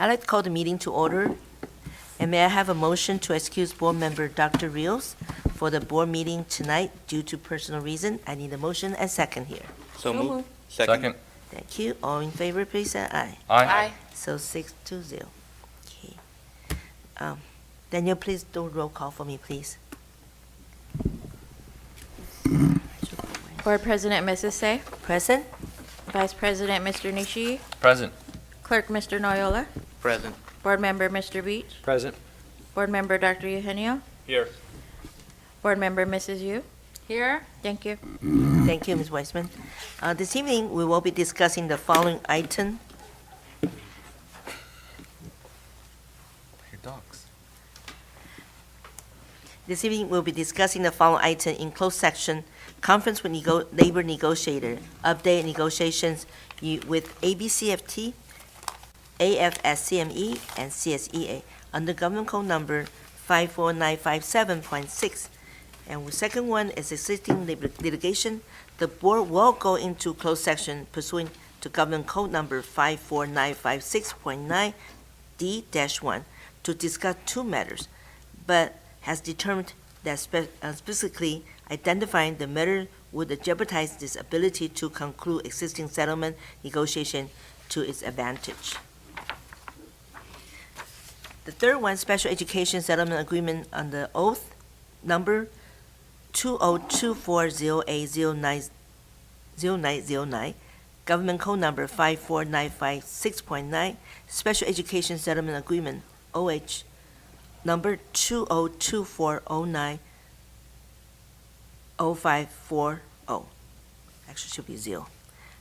I'd like to call the meeting to order. And may I have a motion to excuse board member Dr. Rios for the board meeting tonight due to personal reason? I need a motion and second here. So moved. Second. Thank you. All in favor, please say aye. Aye. So 6-0. Okay. Daniel, please do roll call for me, please. Board President Mrs. Say, Present? Vice President Mr. Nishi, Present. Clerk Mr. Noyola, Present. Board Member Mr. Beach, Present. Board Member Dr. Eugenio, Here. Board Member Mrs. Yu. Here. Thank you. Thank you, Ms. Weissman. This evening, we will be discussing the following item. Your dogs. This evening, we'll be discussing the following item in closed section: conference with labor negotiator, update negotiations with ABCFT, AFSCME, and CSEA under Government Code number 54957.6. And the second one is existing litigation. The board will go into closed section pursuant to Government Code number 54956.9 D-1 to discuss two matters, but has determined that specifically identifying the matter would jeopardize this ability to conclude existing settlement negotiation to its advantage. The third one, special education settlement agreement under oath number 2024080909, Government Code number 54956.9, special education settlement agreement OH number 2024090540. Actually should be 0.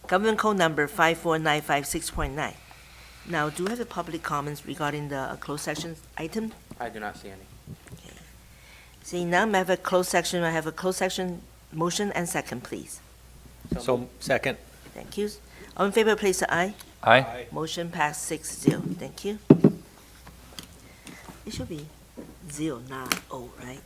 Government Code number 54956.9. Now, do we have the public comments regarding the closed section item? I do not see any. Seeing none, I have a closed section. I have a closed section motion and second, please. So, second. Thank you. All in favor, please say aye. Aye. Motion passed 6-0. Thank you. It should be 0, not O, right?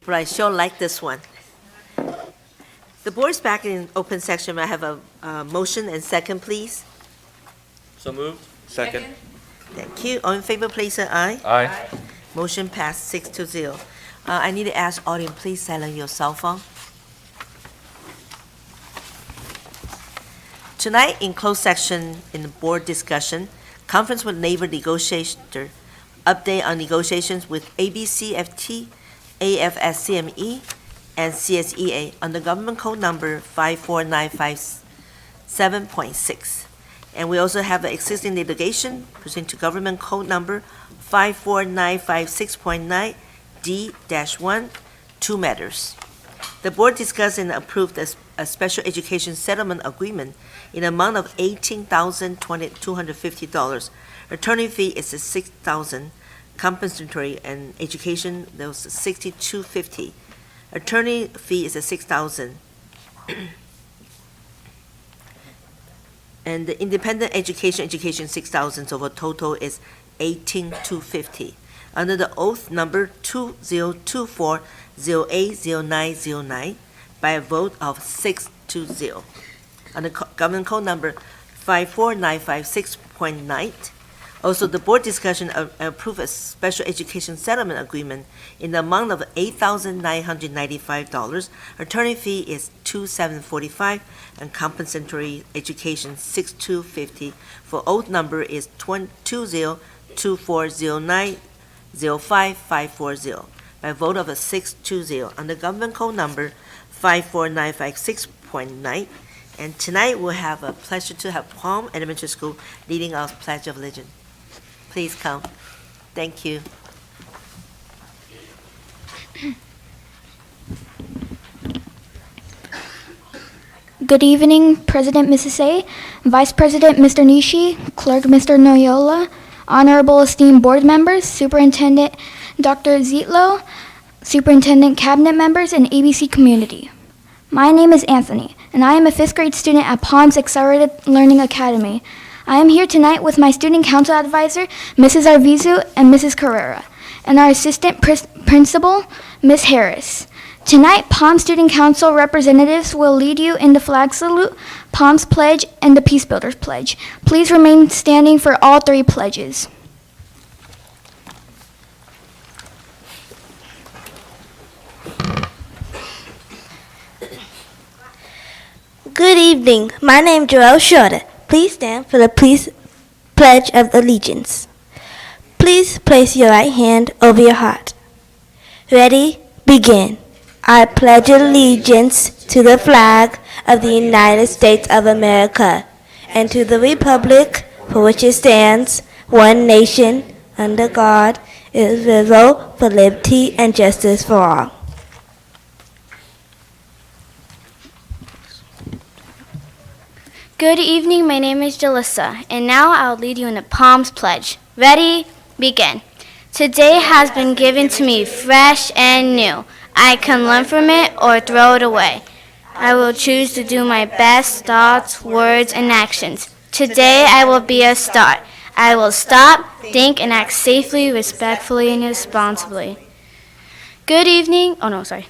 But I sure like this one. The board is back in open session. May I have a motion and second, please? So moved. Second. Thank you. All in favor, please say aye. Aye. Motion passed 6-0. I need to ask audience, please silence your cell phone. Tonight, in closed section in the board discussion, conference with labor negotiator, update on negotiations with ABCFT, AFSCME, and CSEA under government code number 54957.6. And we also have the existing litigation pursuant to government code number 54956.9 D-1, 2 matters. The board discussed and approved a special education settlement agreement in the amount of $18,250. Attorney fee is $6,000. Compensatory and education, there was $6,250. Attorney fee is $6,000. And the independent education $6,000, so the total is $18,250. Under the oath number 2024-080909 by a vote of 6-0. Under government code number 54956.9. Also, the board discussion approved a special education settlement agreement in the amount of $8,995. Attorney fee is $2,745, and compensatory education $6,250. For oath number is 20240905-540 by vote of a 6-0 under government code number 54956.9. And tonight we'll have a pleasure to have Palm Elementary School leading our Pledge of Allegiance. Please come. Thank you. Good evening, President Mrs. A, Vice President Mr. Nishi, Clerk Mr. Noyola, Honorable esteemed board members, Superintendent Dr. Zietlow, Superintendent Cabinet members, and ABC community. My name is Anthony, and I am a 5th grade student at Palms Accelerated Learning Academy. I am here tonight with my student council advisor, Mrs. Arvizu and Mrs. Carrera, and our assistant principal, Ms. Harris. Tonight, Palms Student Council representatives will lead you in the flag salute, Palms Pledge, and the Peace Builders Pledge. Please remain standing for all 3 pledges. Good evening. My name is Joelle Shorter. Please stand for the Pledge of Allegiance. Please place your right hand over your heart. Ready? Begin. I pledge allegiance to the flag of the United States of America and to the republic for which it stands, one nation, under God, indivisible, for liberty and justice for all. Good evening, my name is Jalissa, and now I'll lead you in the Palms Pledge. Ready? Begin. Today has been given to me fresh and new. I can learn from it or throw it away. I will choose to do my best thoughts, words, and actions. Today I will be a star. I will stop, think, and act safely, respectfully, and responsibly. Good evening. Oh, no, sorry.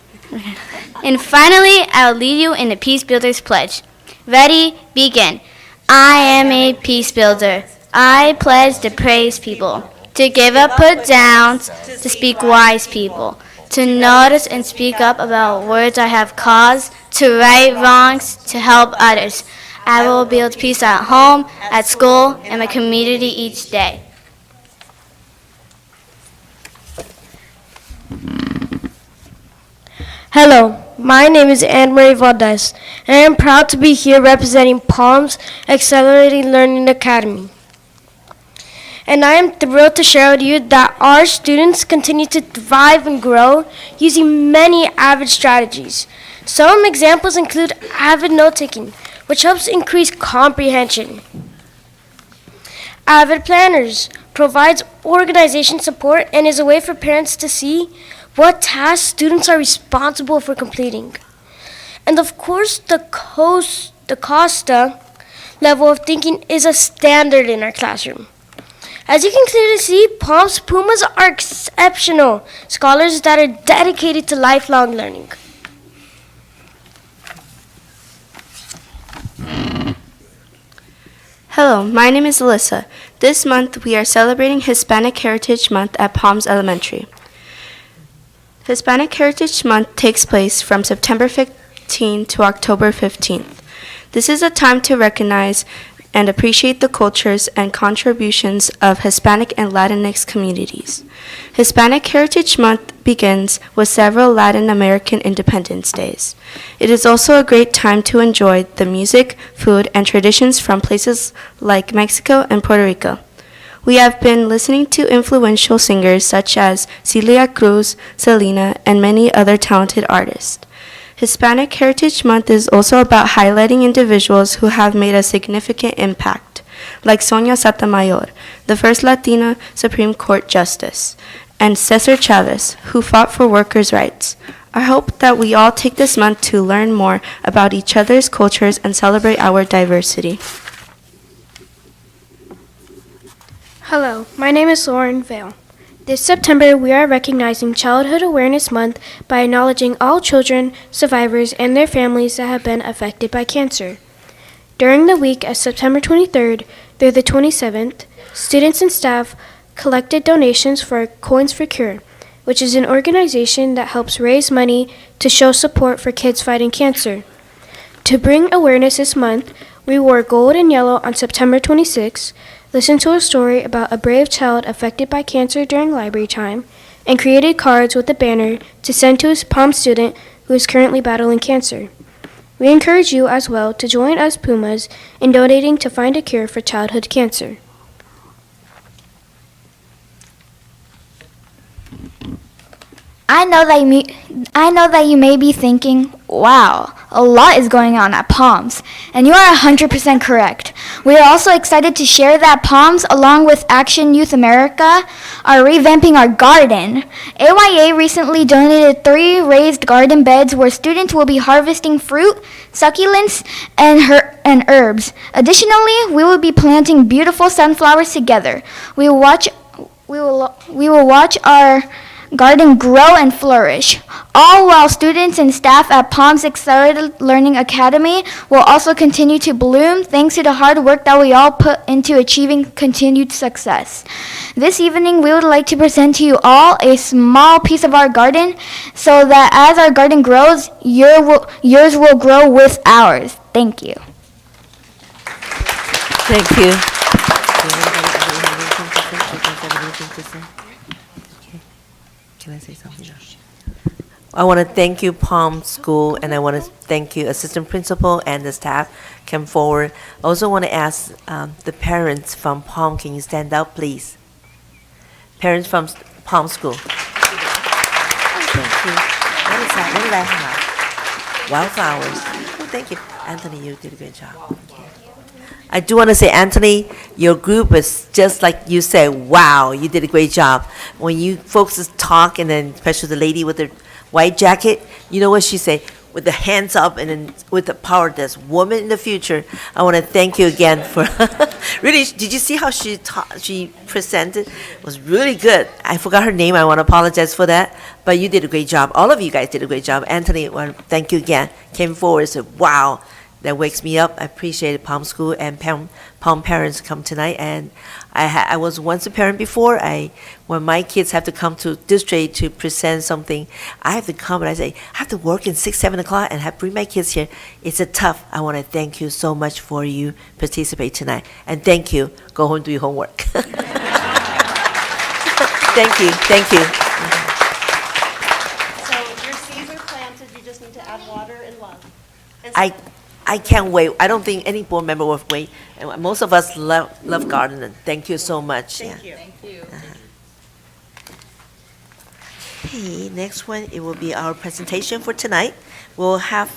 And finally, I'll lead you in the Peace Builders Pledge. Ready? Begin. I am a peace builder. I pledge to praise people, to give up put downs, to speak wise people, to notice and speak up about words I have caused, to right wrongs, to help others. I will build peace at home, at school, and my community each day. Hello, my name is Anne-Marie Valdez, and I am proud to be here representing Palms Accelerating Learning Academy. And I am thrilled to share with you that our students continue to thrive and grow using many AVID strategies. Some examples include AVID note-taking, which helps increase comprehension. AVID Planners provides organization support and is a way for parents to see what tasks students are responsible for completing. And of course, the COSTA level of thinking is a standard in our classroom. As you can clearly see, Palms Pumas are exceptional scholars that are dedicated to lifelong learning. Hello, my name is Alyssa. This month we are celebrating Hispanic Heritage Month at Palms Elementary. Hispanic Heritage Month takes place from September 15 to October 15th. This is a time to recognize and appreciate the cultures and contributions of Hispanic and Latinx communities. Hispanic Heritage Month begins with several Latin American Independence Days. It is also a great time to enjoy the music, food, and traditions from places like Mexico and Puerto Rico. We have been listening to influential singers such as Celia Cruz, Selena, and many other talented artists. Hispanic Heritage Month is also about highlighting individuals who have made a significant impact, like Sonia Sotomayor, the first Latina Supreme Court Justice, and Cesar Chavez, who fought for workers' rights. I hope that we all take this month to learn more about each other's cultures and celebrate our diversity. Hello, my name is Lauren Vale. This September, we are recognizing Childhood Awareness Month by acknowledging all children, survivors, and their families that have been affected by cancer. During the week of September 23rd through the 27th, students and staff collected donations for Coins for Cure, which is an organization that helps raise money to show support for kids fighting cancer. To bring awareness this month, we wore gold and yellow on September 26th, listened to a story about a brave child affected by cancer during library time, and created cards with a banner to send to a Palm student who is currently battling cancer. We encourage you as well to join us Pumas in donating to find a cure for childhood cancer. I know that you may be thinking, wow, a lot is going on at Palms, and you are 100% correct. We are also excited to share that Palms, along with Action Youth America, are revamping our garden. AYA recently donated 3 raised garden beds where students will be harvesting fruit, succulents, and herbs. Additionally, we will be planting beautiful sunflowers together. We will watch our garden grow and flourish, all while students and staff at Palms Accelerated Learning Academy will also continue to bloom thanks to the hard work that we all put into achieving continued success. This evening, we would like to present to you all a small piece of our garden so that as our garden grows, yours will grow with ours. Thank you. Thank you. Can I say something? I want to thank you, Palm School, and I want to thank you, Assistant Principal and the staff came forward. I also want to ask the parents from Palm, can you stand up, please? Parents from Palm School. Thank you. What is that? What did I have? Wildflowers. Oh, thank you. Anthony, you did a great job. Okay. I do want to say, Anthony, your group is just like you said, wow, you did a great job. When you folks talk, and then especially the lady with the white jacket, you know what she say? With the hands up and then with the power that's woman in the future. I want to thank you again for really. Did you see how she presented? It was really good. I forgot her name. I want to apologize for that. But you did a great job. All of you guys did a great job. Anthony, I want to thank you again. Came forward and said, wow. That wakes me up. I appreciate it. Palm School and Palm parents come tonight, and I was once a parent before. When my kids have to come to district to present something, I have to come and I say I have to work in 6, 7 o'clock and bring my kids here. It's a tough. I want to thank you so much for you participate tonight, and thank you. Go home and do your homework. Thank you. Thank you. So your seeds are planted. You just need to add water and love. And so I can't wait. I don't think any board member will wait. And most of us love gardening. Thank you so much. Thank you. Thank you. Okay, next one, it will be our presentation for tonight. We'll have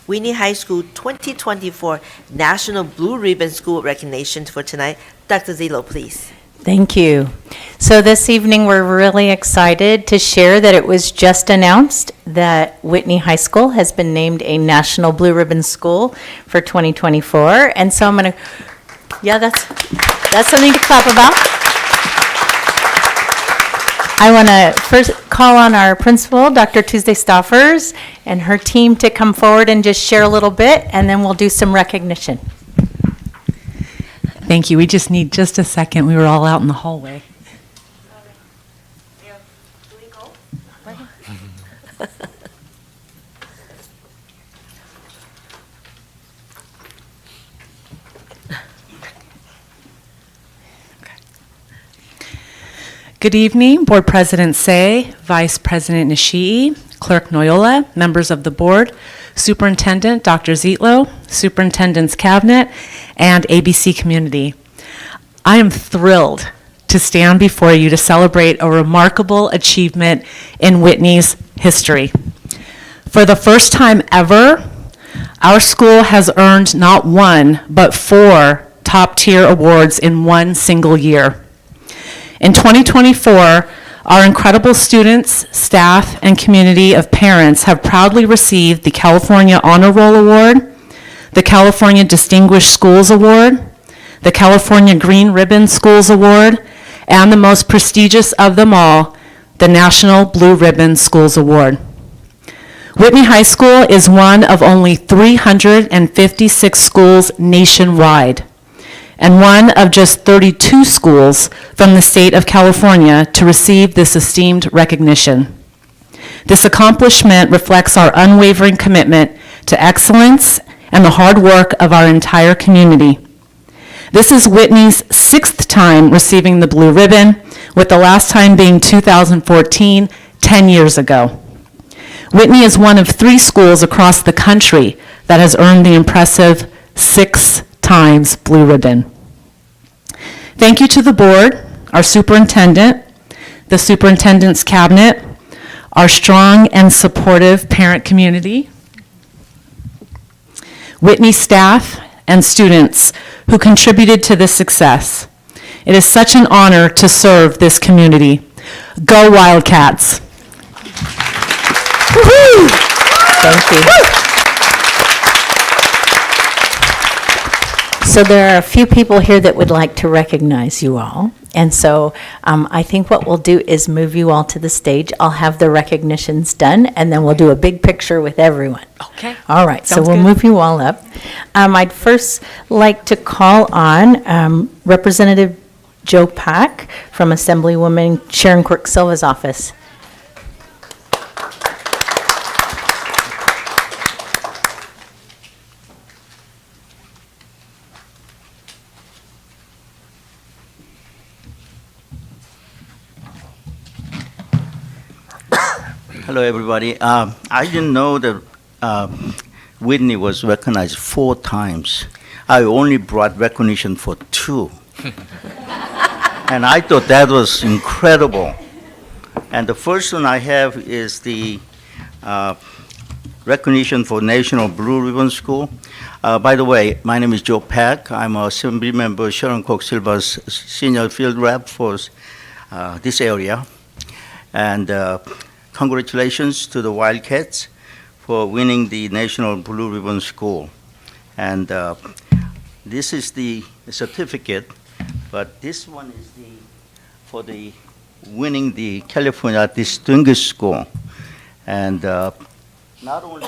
Whitney High School 2024 National Blue Ribbon School recognition for tonight. Dr. Zillow, please. Thank you. So this evening, we're really excited to share that it was just announced that Whitney High School has been named a National Blue Ribbon School for 2024. And so I'm going to, yeah, that's something to clap about. I want to first call on our principal, Dr. Tuesday Stoffers, and her team to come forward and just share a little bit, and then we'll do some recognition. Thank you. We just need just a second. We were all out in the hallway. Good evening, Board President Say, Vice President Nishii, Clerk Noyola, members of the board, Superintendent Dr. Zietlow, Superintendent's Cabinet, and ABC community. I am thrilled to stand before you to celebrate a remarkable achievement in Whitney's history. For the first time ever, our school has earned not one, but 4 top-tier awards in one single year. In 2024, our incredible students, staff, and community of parents have proudly received the California Honor Roll Award, the California Distinguished Schools Award, the California Green Ribbon Schools Award, and the most prestigious of them all, the National Blue Ribbon Schools Award. Whitney High School is one of only 356 schools nationwide, and one of just 32 schools from the state of California to receive this esteemed recognition. This accomplishment reflects our unwavering commitment to excellence and the hard work of our entire community. This is Whitney's 6th time receiving the Blue Ribbon, with the last time being 2014, 10 years ago. Whitney is one of 3 schools across the country that has earned the impressive 6 times Blue Ribbon. Thank you to the board, our superintendent, the superintendent's cabinet, our strong and supportive parent community, Whitney staff and students who contributed to this success. It is such an honor to serve this community. Go Wildcats! Woo-hoo! Thank you. So there are a few people here that would like to recognize you all. And so I think what we'll do is move you all to the stage. I'll have the recognitions done, and then we'll do a big picture with everyone. Okay. All right, so Sounds we'll good. move you all up. I'd first like to call on Representative Joe Pack from Assemblywoman Sharon Quirk Silva's office. Hello, everybody. I didn't know that Whitney was recognized 4 times. I only brought recognition for 2. And I thought that was incredible. And the first one I have is the recognition for National Blue Ribbon School. By the way, my name is Joe Pack. I'm a Assembly Member Sharon Cook Silva's senior field rep for this area. And congratulations to the Wildcats for winning the National Blue Ribbon School. And this is the certificate, but this one is for the winning the California Distinguished School. And not only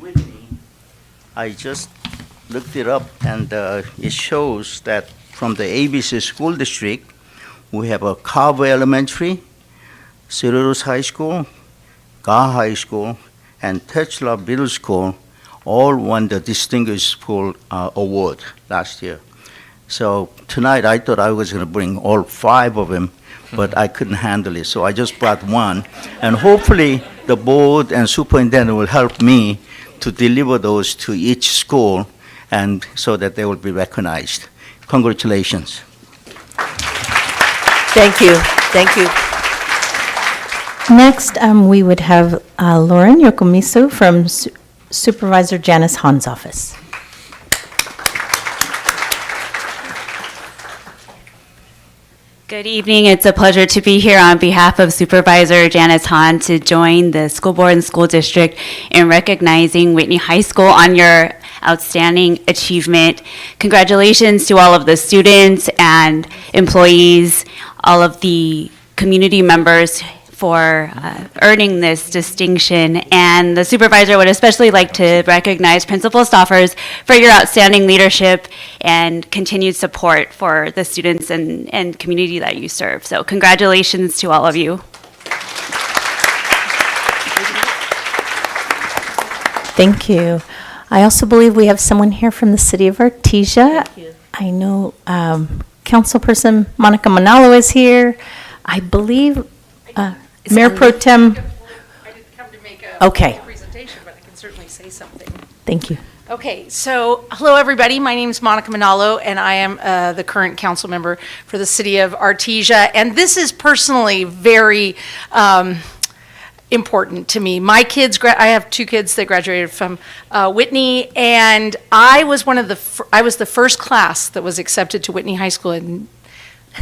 Whitney, I just looked it up, and it shows that from the ABC School District, we have a Carver Elementary, Cerritos High School, Gar High School, and Techla Middle School all won the Distinguished School Award last year. So tonight I thought I was going to bring all 5 of them, but I couldn't handle it, so I just brought 1. And hopefully the board and superintendent will help me to deliver those to each school, and so that they will be recognized. Congratulations. Thank you. Thank you. Next, we would have Lauren Yokomisu from Supervisor Janice Hahn's office. Good evening. It's a pleasure to be here on behalf of Supervisor Janice Hahn to join the school board and school district in recognizing Whitney High School on your outstanding achievement. Congratulations to all of the students and employees, all of the community members for earning this distinction. And the supervisor would especially like to recognize Principal Stoffers for your outstanding leadership and continued support for the students and community that you serve. So congratulations to all of you. Thank you. I also believe we have someone here from the city of Artesia. Thank you. I know Councilperson Monica Manalo is here. I believe Mayor Pro Tem. I didn't come to make a Okay. presentation, but I can certainly say something. Thank you. Okay, so hello, everybody. My name is Monica Manalo, and I am the current council member for the city of Artesia. And this is personally very important to me. My kids, I have two kids that graduated from Whitney, and I was I was the first class that was accepted to Whitney High School. And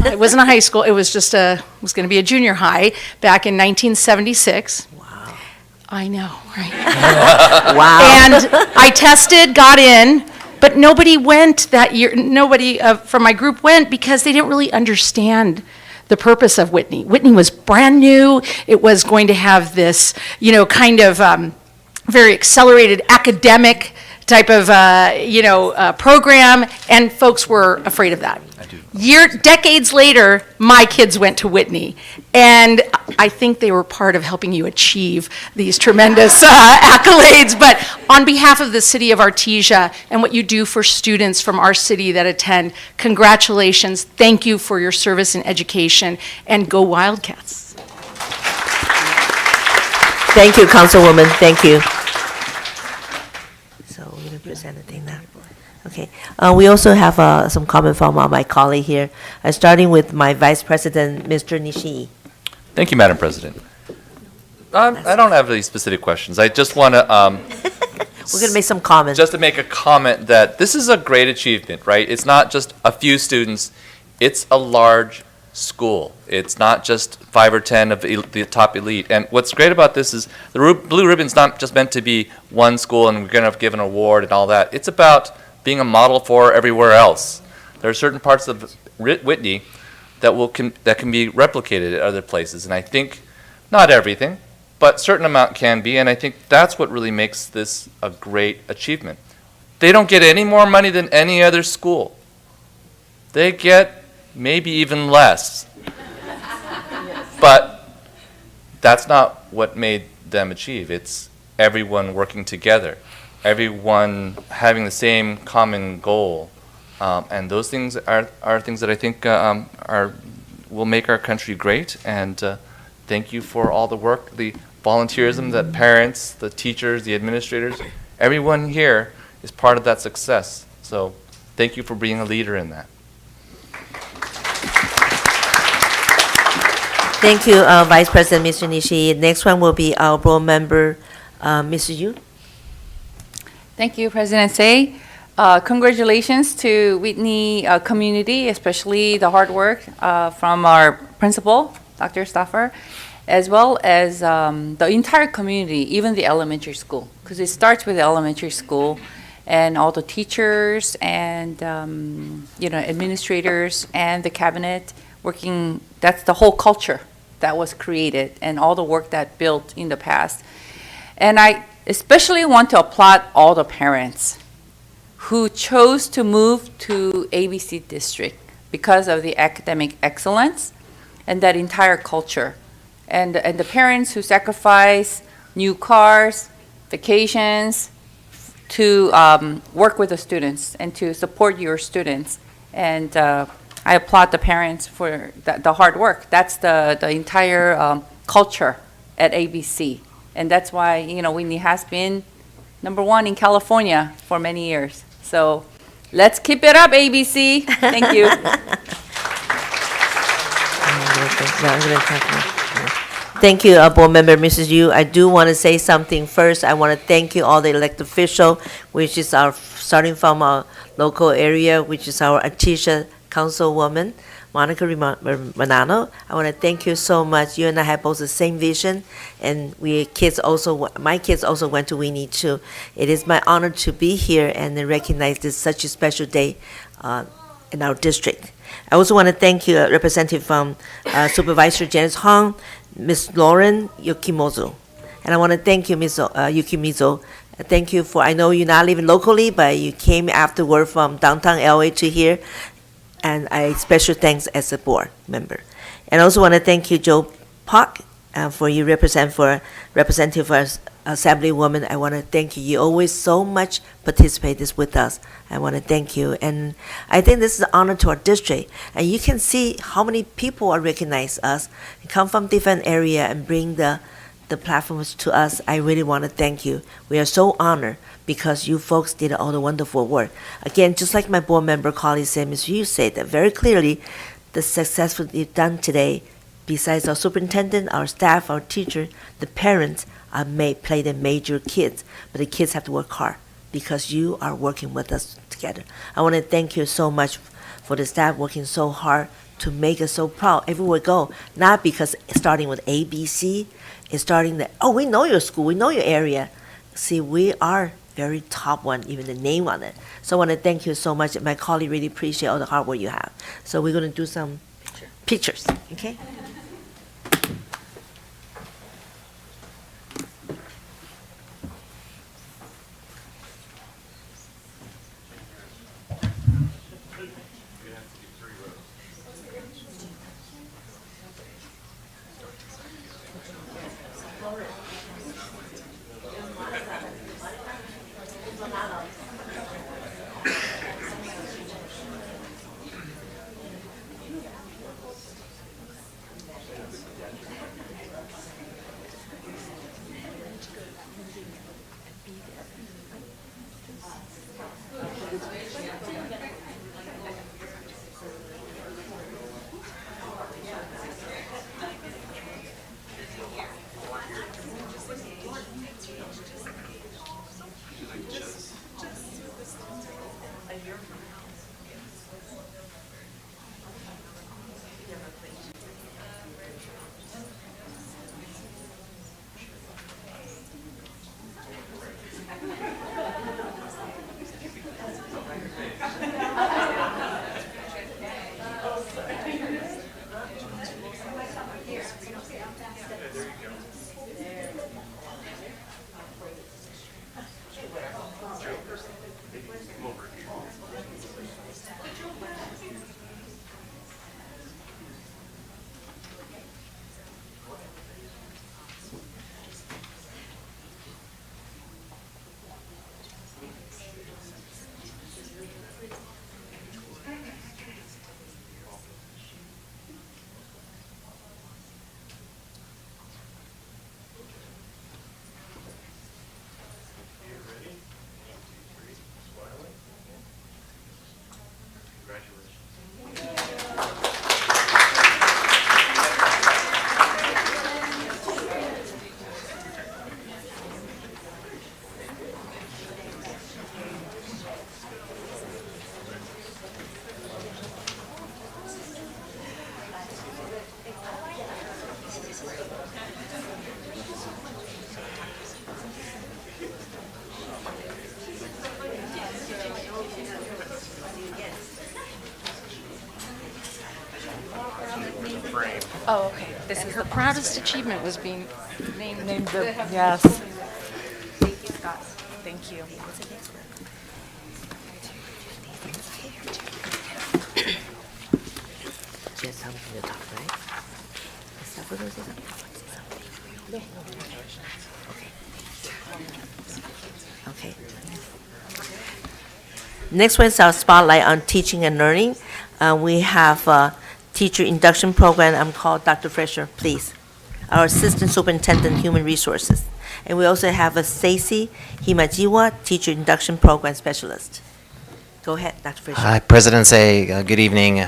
it wasn't a high school; it was just it was going to be a junior high back in 1976. Wow. I know, right? Wow. And I tested, got in, but nobody went that year. Nobody from my group went because they didn't really understand the purpose of Whitney. Whitney was brand new. It was going to have this, kind of very accelerated academic type of, program, and folks were afraid of that. Decades later, my kids went to Whitney, and I think they were part of helping you achieve these tremendous accolades. But on behalf of the city of Artesia and what you do for students from our city that attend, congratulations. Thank you for your service in education, and go Wildcats. Thank you, Councilwoman. Thank you. So we're going to present the thing now. Okay. We also have some comment from my colleague here, starting with my Vice President, Mr. Nishii. Thank you, Madam President. I don't have any specific questions. I just want to We're going to make some comments. just to make a comment that this is a great achievement, right? It's not just a few students, it's a large school. It's not just 5 or 10 of the top elite. And what's great about this is the Blue Ribbon's not just meant to be one school and we're going to give an award and all that. It's about being a model for everywhere else. There are certain parts of Whitney that can be replicated at other places. And I think, not everything, but certain amount can be, and I think that's what really makes this a great achievement. They don't get any more money than any other school. They get maybe even less. But that's not what made them achieve. It's everyone working together, everyone having the same common goal. And those things are things that I think will make our country great. And thank you for all the work, the volunteerism that parents, the teachers, the administrators, everyone here is part of that success. So thank you for being a leader in that. Thank you, Vice President Mr. Nishii. Next one will be our board member, Mrs. Yu. Thank you, President Say. Congratulations to Whitney community, especially the hard work from our principal, Dr. Stoffer, as well as the entire community, even the elementary school, because it starts with the elementary school and all the teachers and administrators and the cabinet working. That's the whole culture that was created and all the work that built in the past. And I especially want to applaud all the parents who chose to move to ABC district because of the academic excellence and that entire culture. And the parents who sacrifice new cars, vacations, to work with the students and to support your students. And I applaud the parents for the hard work. That's the entire culture at ABC. And that's why, Whitney has been #1 in California for many years. So let's keep it up, ABC. Thank you. Thank you, Board Member Mrs. Yu. I do want to say something first. I want to thank you all the elected officials, which is starting from our local area, which is our Artesia Councilwoman, Monica Manano. I want to thank you so much. You and I have both the same vision, and my kids also went to Whitney too. It is my honor to be here and then recognize this such a special day in our district. I also want to thank you, Representative from Supervisor Janice Hong, Ms. Lauren Yukimoto. And I want to thank you, Ms. Yukimizo. Thank you for, I know you're not living locally, but you came afterward from downtown LA to here. And I special thanks as a board member. And I also want to thank you, Joe Park, for you representative as Assemblywoman. I want to thank you. You always so much participate this with us. I want to thank you. And I think this is an honor to our district. And you can see how many people are recognize us, come from different area and bring the platforms to us. I really want to thank you. We are so honored because you folks did all the wonderful work. Again, just like my board member colleague said, Ms. Yu said that very clearly, the success that you've done today, besides our superintendent, our staff, our teacher, the parents play the major kids, but the kids have to work hard because you are working with us together. I want to thank you so much for the staff working so hard to make us so proud everywhere we go, not because starting with ABC, it's starting that, oh, we know your school, we know your area. See, we are very top one, even the name on it. So I want to thank you so much. My colleague really appreciate all the hard work you have. So we're going to do some pictures, okay? Oh, okay. This is her proudest achievement was being named the, yes. Thank you, Scott. Thank you. Just something to talk, right? Is that what it is? Okay. Next one is our spotlight on teaching and learning. We have a teacher induction program. I'm called Dr. Fresher, please. Our Assistant Superintendent, Human Resources. And we also have a Stacy Himajiwa, Teacher Induction Program Specialist. Go ahead, Dr. Fresher. Hi, President Say, good evening,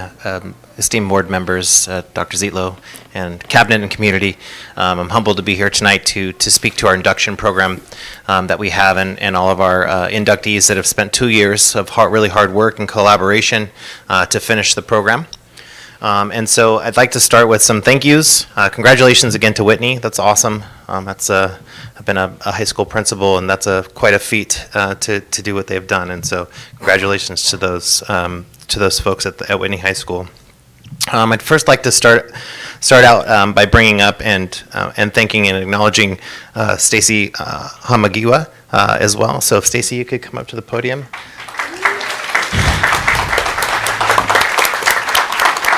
esteemed board members, Dr. Zietlow, and cabinet and community. I'm humbled to be here tonight to speak to our induction program that we have and all of our inductees that have spent 2 years of really hard work and collaboration to finish the program. And so I'd like to start with some thank yous. Congratulations again to Whitney. That's awesome. I've been a high school principal, and that's quite a feat to do what they've done. And so congratulations to those to those folks at Whitney High School. I'd first like to start out by bringing up and thanking and acknowledging Stacy Hamagiwa as well. So if Stacy, you could come up to the podium.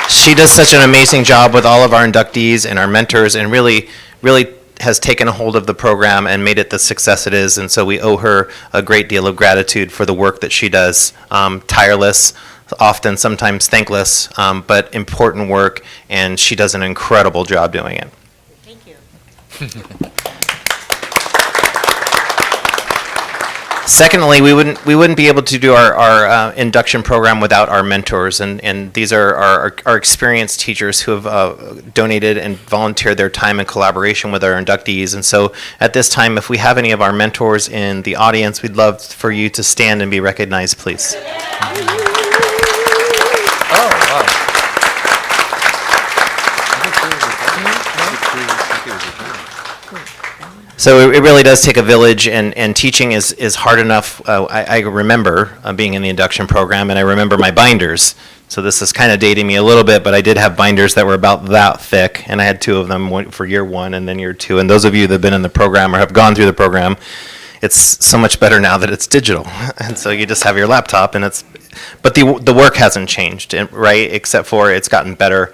She does such an amazing job with all of our inductees and our mentors, and really has taken a hold of the program and made it the success it is. And so we owe her a great deal of gratitude for the work that she does. Tireless, often sometimes thankless, but important work, and she does an incredible job doing it. Thank you. Secondly, we wouldn't be able to do our induction program without our mentors, and these are our experienced teachers who have donated and volunteered their time in collaboration with our inductees. And so at this time, if we have any of our mentors in the audience, we'd love for you to stand and be recognized, please. So it really does take a village, and teaching is hard enough. I remember being in the induction program, and I remember my binders. So this is kind of dating me a little bit, but I did have binders that were about that thick, and I had 2 of them, one for year 1 and then year 2. And those of you that have been in the program or have gone through the program, it's so much better now that it's digital. And so you just have your laptop, and but the work hasn't changed, right? Except for it's gotten better.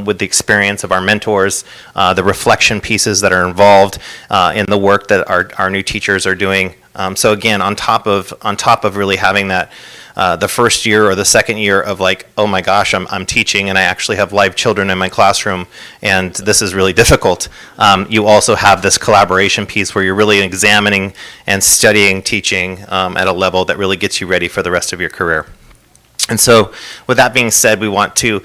With the experience of our mentors, the reflection pieces that are involved in the work that our new teachers are doing. So again, on top of really having that, the first year or the second year of like, oh my gosh, I'm teaching and I actually have live children in my classroom, and this is really difficult. You also have this collaboration piece where you're really examining and studying teaching at a level that really gets you ready for the rest of your career. And so, with that being said, we want to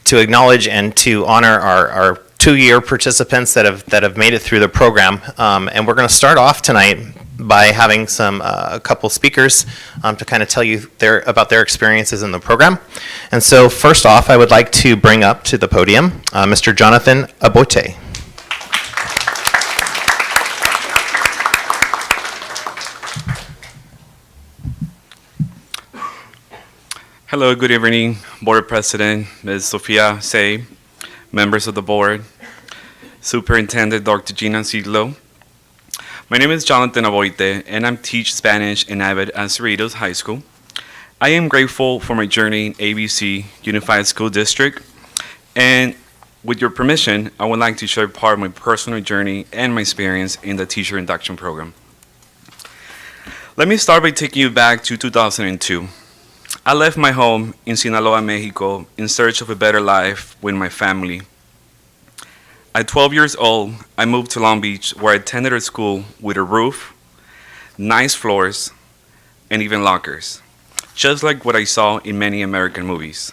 acknowledge and to honor our 2-year participants that have made it through the program. And we're going to start off tonight by having a couple speakers to kind of tell you about their experiences in the program. And so first off, I would like to bring up to the podium Mr. Jonathan Abote. Hello, good evening, Board President, Ms. Sofia Say, members of the board, Superintendent Dr. Gina Zitlo. My name is Jonathan Aboite, and I teach Spanish and ABCUSD at Cerritos High School. I am grateful for my journey in ABC Unified School District, and with your permission, I would like to share part of my personal journey and my experience in the teacher induction program. Let me start by taking you back to 2002. I left my home in Sinaloa, Mexico, in search of a better life with my family. At 12 years old, I moved to Long Beach, where I attended a school with a roof, nice floors, and even lockers, just like what I saw in many American movies.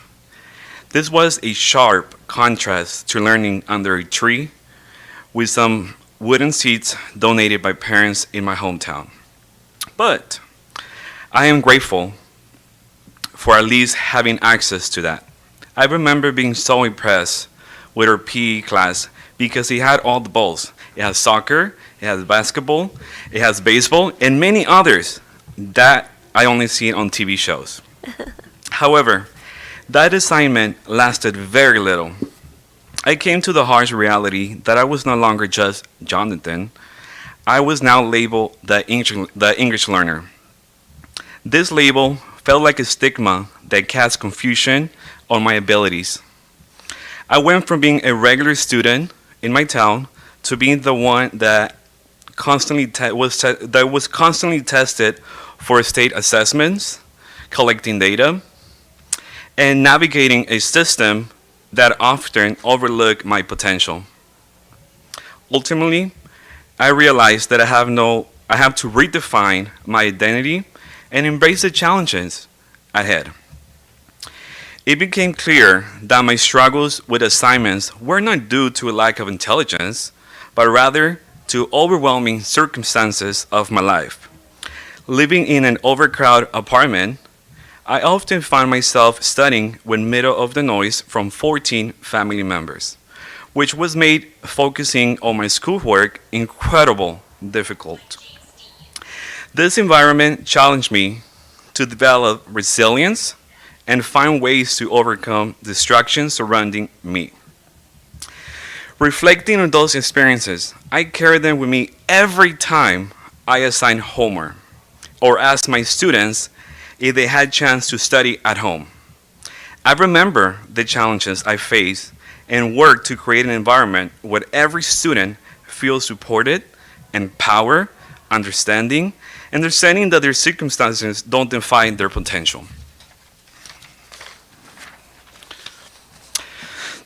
This was a sharp contrast to learning under a tree with some wooden seats donated by parents in my hometown. But I am grateful for at least having access to that. I remember being so impressed with our PE class because it had all the balls. It has soccer, it has basketball, it has baseball, and many others that I only see on TV shows. However, that assignment lasted very little. I came to the harsh reality that I was no longer just Jonathan. I was now labeled the English learner. This label felt like a stigma that cast confusion on my abilities. I went from being a regular student in my town to being the one that was constantly tested for state assessments, collecting data, and navigating a system that often overlooked my potential. Ultimately, I realized that I have to redefine my identity and embrace the challenges ahead. It became clear that my struggles with assignments were not due to a lack of intelligence, but rather to overwhelming circumstances of my life. Living in an overcrowded apartment, I often found myself studying with middle of the noise from 14 family members, which was made focusing on my schoolwork incredibly difficult. This environment challenged me to develop resilience and find ways to overcome distractions surrounding me. Reflecting on those experiences, I carry them with me every time I assign homework or ask my students if they had chance to study at home. I remember the challenges I faced and work to create an environment where every student feels supported, empowered, understanding that their circumstances don't define their potential.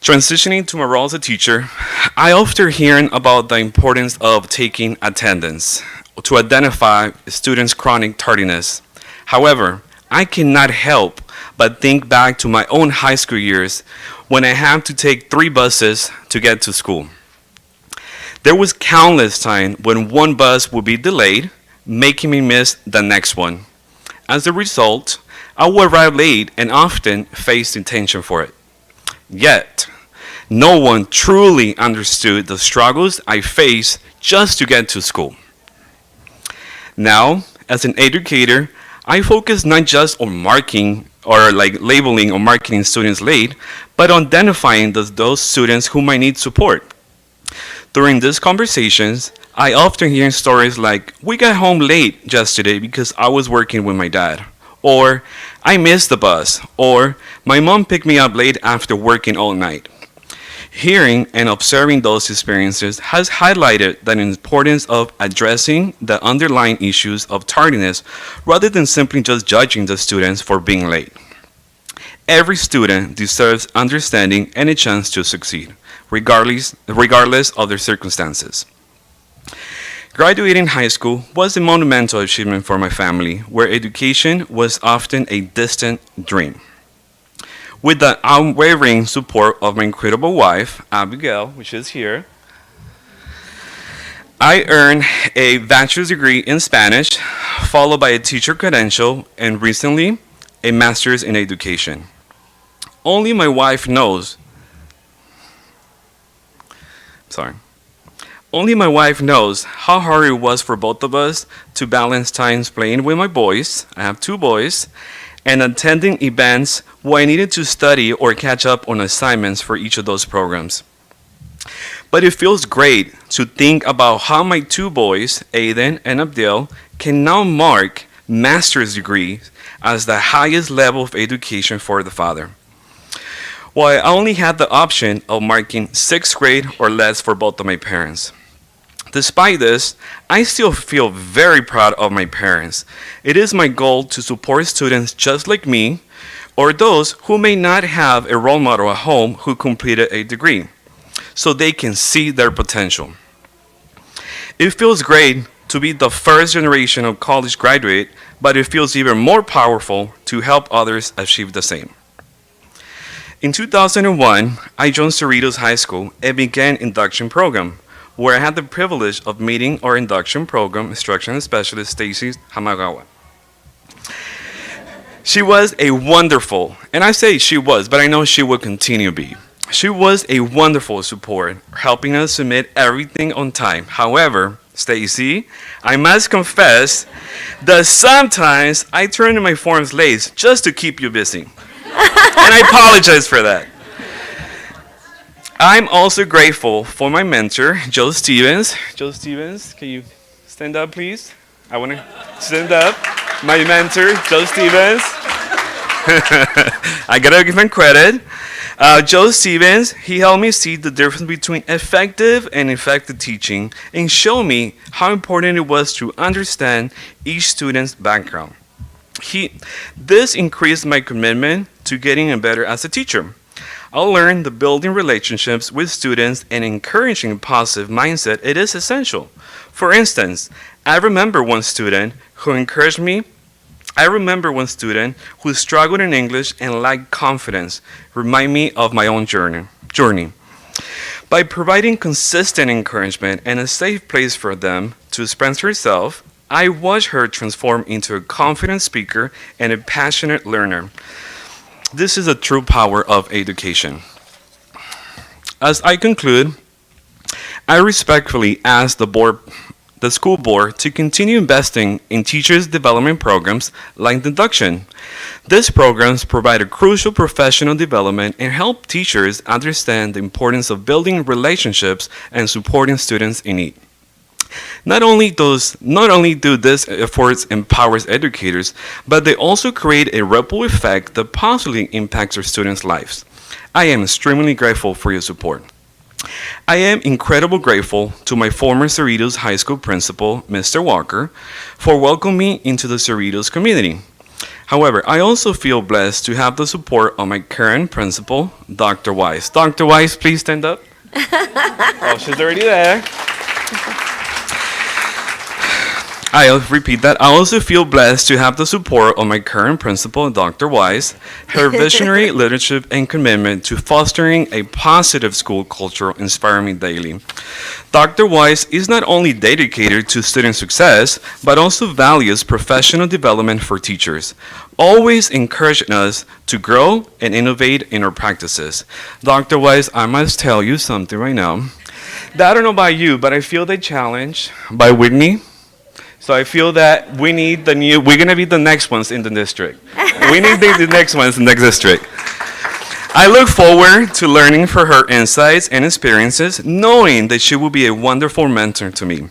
Transitioning to my role as a teacher, I often hear about the importance of taking attendance to identify students' chronic tardiness. However, I cannot help but think back to my own high school years when I had to take 3 buses to get to school. There was countless time when one bus would be delayed, making me miss the next one. As a result, I would arrive late and often face detention for it. Yet, no one truly understood the struggles I faced just to get to school. Now, as an educator, I focus not just on marking or labeling or marking students late, but on identifying those students who might need support. During these conversations, I often hear stories like, "We got home late yesterday because I was working with my dad," or "I missed the bus," or "My mom picked me up late after working all night." Hearing and observing those experiences has highlighted the importance of addressing the underlying issues of tardiness rather than simply just judging the students for being late. Every student deserves understanding and a chance to succeed, regardless of their circumstances. Graduating high school was a monumental achievement for my family, where education was often a distant dream. With the unwavering support of my incredible wife, Abigail, which is here, I earned a bachelor's degree in Spanish, followed by a teacher credential, and recently, a master's in education. Only my wife knows how hard it was for both of us to balance times playing with my boys, I have 2 boys, and attending events where I needed to study or catch up on assignments for each of those programs. But it feels great to think about how my 2 boys, Aiden and Abdel, can now mark master's degrees as the highest level of education for the father. While I only had the option of marking 6th grade or less for both of my parents. Despite this, I still feel very proud of my parents. It is my goal to support students just like me, or those who may not have a role model at home who completed a degree, so they can see their potential. It feels great to be the first generation of college graduate, but it feels even more powerful to help others achieve the same. In 2001, I joined Cerritos High School and began induction program, where I had the privilege of meeting our induction program instruction specialist, Stacy Hamagawa. She was a wonderful, and I say she was, but I know she will continue to be. She was a wonderful support, helping us submit everything on time. However, Stacy, I must confess that sometimes I turn in my forms late just to keep you busy. And I apologize for that. I'm also grateful for my mentor, Joe Stevens. Joe Stevens, can you stand up, please? I want to stand up. My mentor, Joe Stevens. I gotta give him credit. Joe Stevens, he helped me see the difference between effective and effective teaching and show me how important it was to understand each student's background. This increased my commitment to getting better as a teacher. I learned that building relationships with students and encouraging a positive mindset, it is essential. For instance, I remember one student who struggled in English and lacked confidence, remind me of my own journey. By providing consistent encouragement and a safe place for them to express herself, I watched her transform into a confident speaker and a passionate learner. This is the true power of education. As I conclude, I respectfully ask the board the school board to continue investing in teachers' development programs like induction. These programs provide a crucial professional development and help teachers understand the importance of building relationships and supporting students in need. Not only do these efforts empower educators, but they also create a ripple effect that positively impacts our students' lives. I am extremely grateful for your support. I am incredibly grateful to my former Cerritos High School principal, Mr. Walker, for welcoming me into the Cerritos community. However, I also feel blessed to have the support of my current principal, Dr. Weiss. Dr. Weiss, please stand up. Oh, she's already there. I'll repeat that. I also feel blessed to have the support of my current principal, Dr. Weiss. Her visionary leadership and commitment to fostering a positive school culture inspire me daily. Dr. Weiss is not only dedicated to student success, but also values professional development for teachers, always encouraging us to grow and innovate in our practices. Dr. Weiss, I must tell you something right now. I don't know about you, but I feel the challenge by Whitney. So I feel that we're going to be the next ones in the district. We need the next ones in the district. I look forward to learning from her insights and experiences, knowing that she will be a wonderful mentor to me.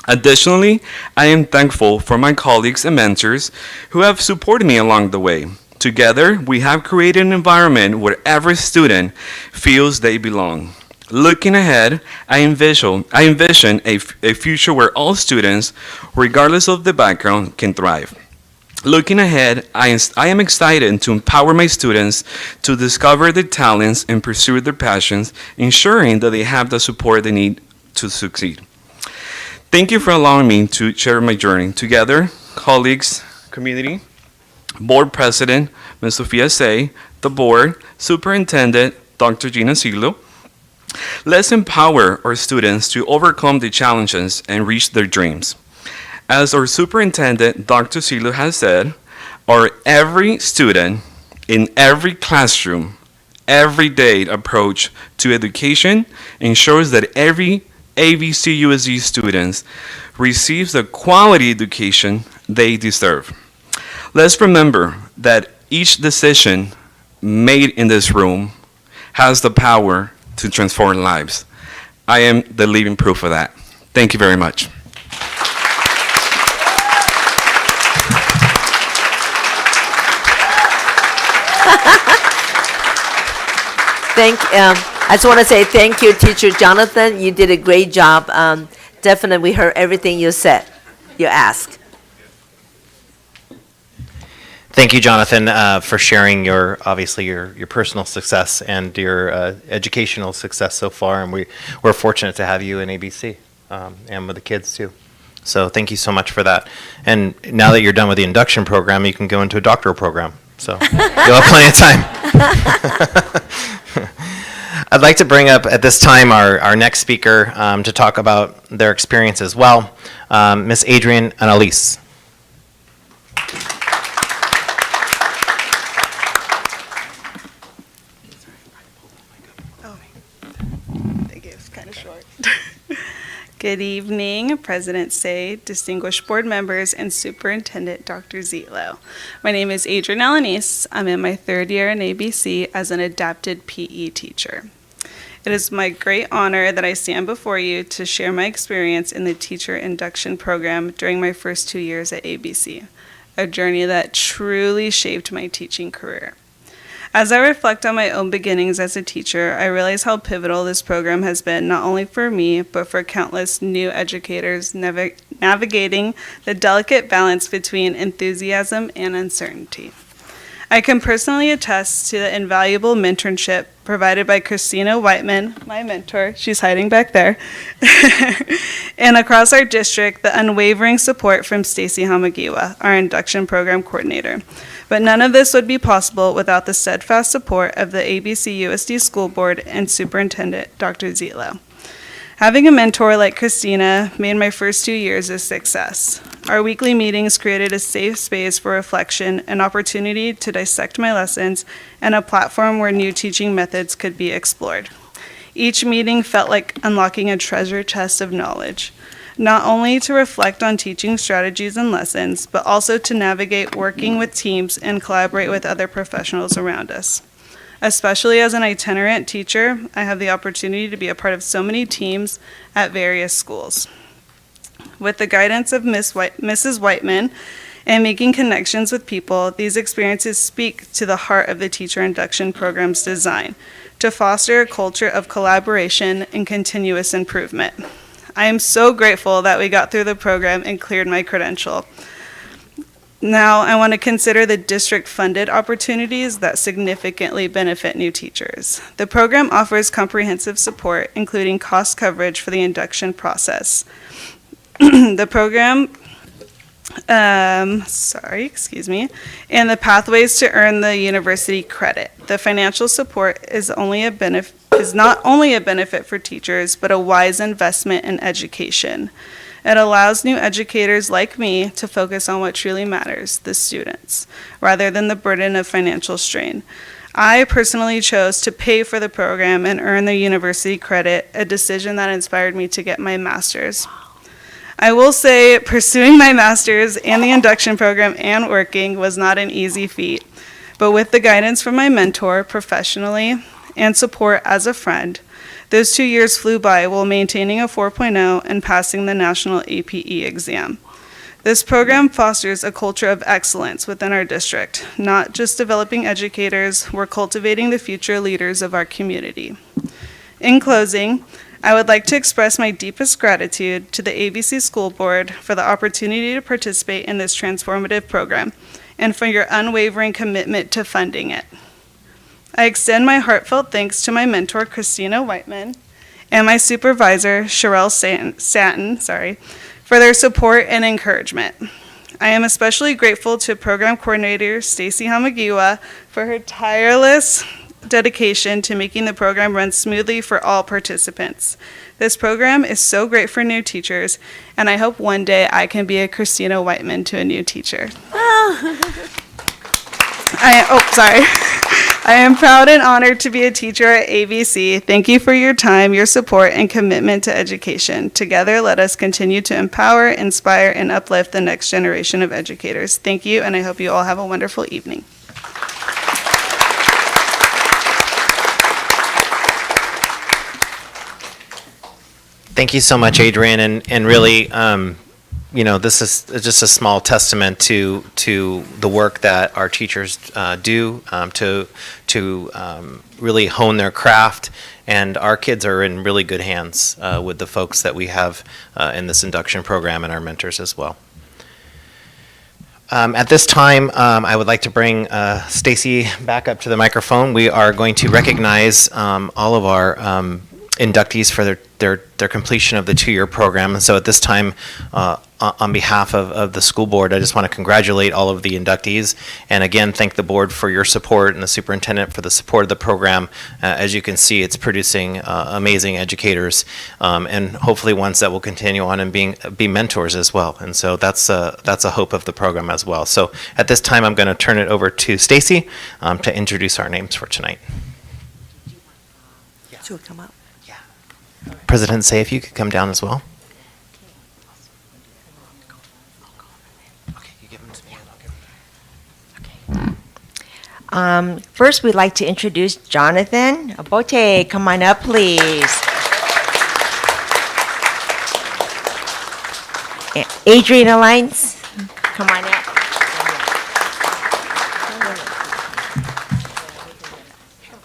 Additionally, I am thankful for my colleagues and mentors who have supported me along the way. Together, we have created an environment where every student feels they belong. Looking ahead, I envision a future where all students, regardless of the background, can thrive. Looking ahead, I am excited to empower my students to discover their talents and pursue their passions, ensuring that they have the support they need to succeed. Thank you for allowing me to share my journey. Together, colleagues, community, board president, Ms. Sofia Say, the board, superintendent, Dr. Gina Siglo, let's empower our students to overcome the challenges and reach their dreams. As our superintendent, Dr. Siglo, has said, every student in every classroom, everyday approach to education ensures that every ABCUSD student receives the quality education they deserve. Let's remember that each decision made in this room has the power to transform lives. I am the living proof of that. Thank you very much. I just want to say thank you, Teacher Jonathan. You did a great job. Definitely, we heard everything you said, you asked. Thank you, Jonathan, for sharing your personal success and your educational success so far. And we're fortunate to have you in ABC and with the kids too. So thank you so much for that. And now that you're done with the induction program, you can go into a doctoral program. So you'll have plenty of time. I'd like to bring up at this time our next speaker to talk about their experience as well, Miss Adrienne Annalise. Good evening, President Say, distinguished board members, and Superintendent Dr. Zietlow. My name is Adrienne Alanis. I'm in my third year in ABC as an adapted PE teacher. It is my great honor that I stand before you to share my experience in the teacher induction program during my first 2 years at ABC, a journey that truly shaped my teaching career. As I reflect on my own beginnings as a teacher, I realize how pivotal this program has been, not only for me, but for countless new educators navigating the delicate balance between enthusiasm and uncertainty. I can personally attest to the invaluable mentorship provided by Christina Whiteman, my mentor, she's hiding back there, and across our district, the unwavering support from Stacy Hamagiwa, our induction program coordinator. But none of this would be possible without the steadfast support of the ABCUSD School Board and Superintendent Dr. Zietlow. Having a mentor like Christina made my first 2 years a success. Our weekly meetings created a safe space for reflection, an opportunity to dissect my lessons, and a platform where new teaching methods could be explored. Each meeting felt like unlocking a treasure chest of knowledge. not only to reflect on teaching strategies and lessons, but also to navigate working with teams and collaborate with other professionals around us. Especially as an itinerant teacher, I have the opportunity to be a part of so many teams at various schools. With the guidance of Mrs. Whiteman and making connections with people, these experiences speak to the heart of the teacher induction program's design, to foster a culture of collaboration and continuous improvement. I am so grateful that we got through the program and cleared my credential. Now, I want to consider the district-funded opportunities that significantly benefit new teachers. The program offers comprehensive support, including cost coverage for the induction process. The program, and the pathways to earn the university credit. The financial support is not only a benefit for teachers, but a wise investment in education. It allows new educators like me to focus on what truly matters, the students, rather than the burden of financial strain. I personally chose to pay for the program and earn the university credit, a decision that inspired me to get my master's. I will say pursuing my master's and the induction program and working was not an easy feat, but with the guidance from my mentor professionally and support as a friend, those 2 years flew by while maintaining a 4.0 and passing the national APE exam. This program fosters a culture of excellence within our district, not just developing educators, we're cultivating the future leaders of our community. In closing, I would like to express my deepest gratitude to the ABC School Board for the opportunity to participate in this transformative program and for your unwavering commitment to funding it. I extend my heartfelt thanks to my mentor, Christina Whiteman, and my supervisor, Sherelle Satin, for their support and encouragement. I am especially grateful to program coordinator, Stacy Hamagiwa, for her tireless dedication to making the program run smoothly for all participants. This program is so great for new teachers, and I hope one day I can be a Christina Whiteman to a new teacher. I am proud and honored to be a teacher at ABC. Thank you for your time, your support, and commitment to education. Together, let us continue to empower, inspire, and uplift the next generation of educators. Thank you, and I hope you all have a wonderful evening. Thank you so much, Adrian, and really, this is just a small testament to the work that our teachers do to really hone their craft, and our kids are in really good hands with the folks that we have in this induction program and our mentors as well. At this time, I would like to bring Stacy back up to the microphone. We are going to recognize all of our inductees for their completion of the 2-year program. And so at this time, on behalf of the school board, I just want to congratulate all of the inductees, and again, thank the board for your support and the superintendent for the support of the program. As you can see, it's producing amazing educators, and hopefully ones that will continue on and be mentors as well. And so that's a hope of the program as well. So at this time, I'm going to turn it over to Stacy to introduce our names for tonight. She'll come up. President Say, if you could come down as well. First, we'd like to introduce Jonathan Abote. Come on up, please. Adrian Alliance, come on up.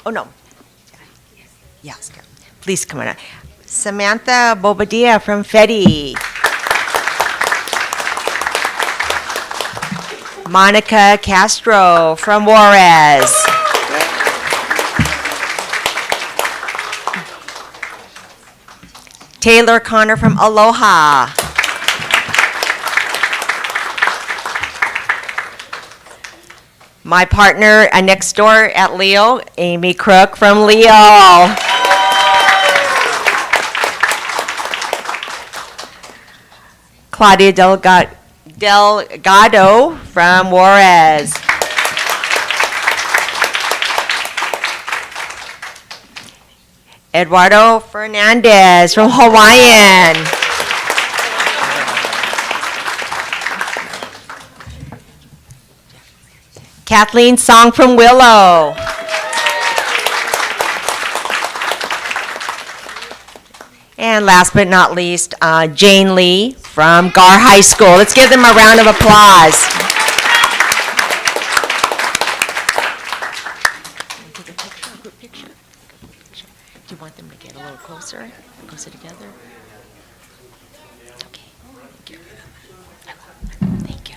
Oh, no. Yes, please come on up. Samantha Bobadilla from FEDI. Monica Castro from Juarez. Taylor Connor from Aloha. My partner next door at Leo, Amy Crook from Leo. Claudia Delgado from Juarez. Eduardo Fernandez from Hawaiian. Kathleen Song from Willow. And last but not least, Jane Lee from Gar High School. Let's give them a round of applause. Do you want them to get a little closer together? Okay, thank you. Thank you.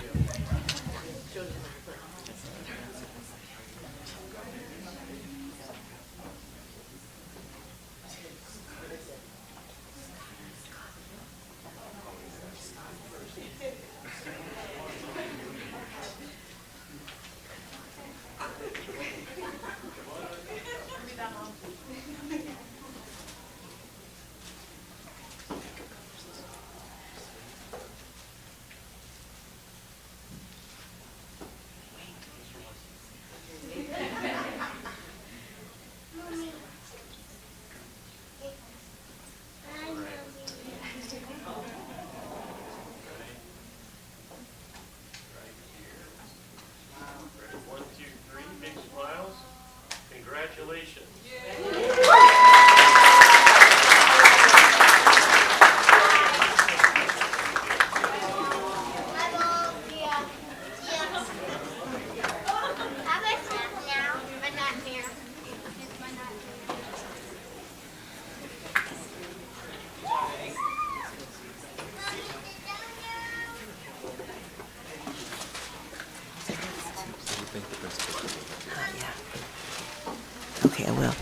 Okay, I will.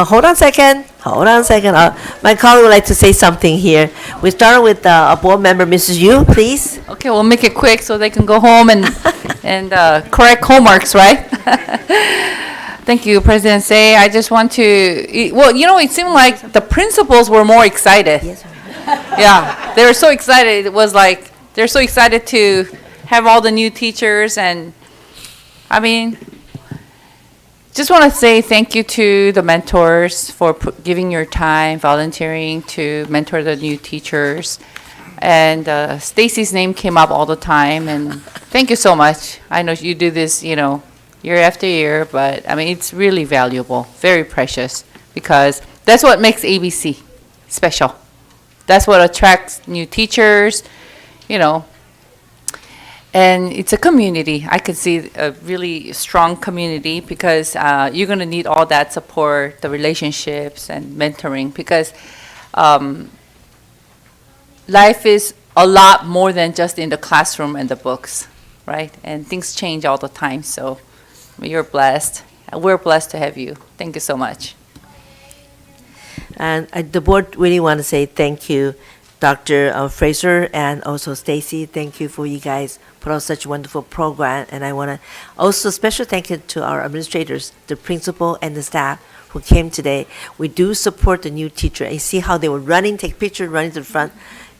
Hold on a second. Hold on a second. My colleague would like to say something here. We start with a board member, Mrs. Yu, please. Okay, we'll make it quick so they can go home and correct homeworks, right? Thank you, President Say. I just want to, it seemed like the principals were more excited. Yeah, they were so excited. It was like, they're so excited to have all the new teachers, and I mean, just want to say thank you to the mentors for giving your time, volunteering to mentor the new teachers. And Stacy's name came up all the time, and thank you so much. I know you do this, year after year, but I mean, it's really valuable, very precious, because that's what makes ABC special. That's what attracts new teachers, and it's a community. I could see a really strong community, because you're going to need all that support, the relationships and mentoring, because life is a lot more than just in the classroom and the books, right? And things change all the time, so you're blessed. We're blessed to have you. Thank you so much. And the board really want to say thank you, Dr. Fraser and also Stacy. Thank you for you guys put on such a wonderful program. And I want to also special thank you to our administrators, the principal and the staff who came today. We do support the new teacher. And you see how they were running, take pictures, running to the front.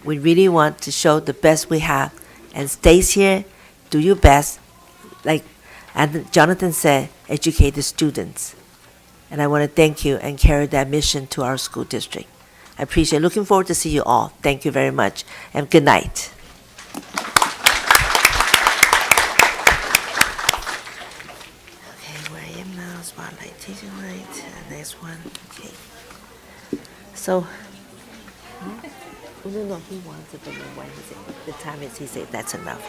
We really want to show the best we have. And stays here, do your best. Like Jonathan said, educate the students. And I want to thank you and carry that mission to our school district. I appreciate it. Looking forward to see you all. Thank you very much. And good night. Okay, where I am now, Spotlight Teaching Night. Next one. Okay. So, no, he wants it, but when he said, the time is, he said, that's enough.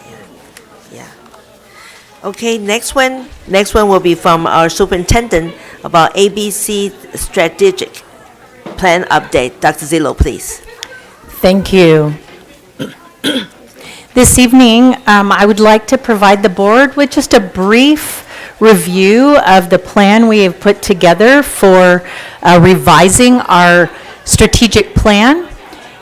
Yeah. Okay, next one will be from our superintendent about ABC strategic plan update. Dr. Zillow, please. Thank you. This evening, I would like to provide the board with just a brief review of the plan we have put together for revising our strategic plan.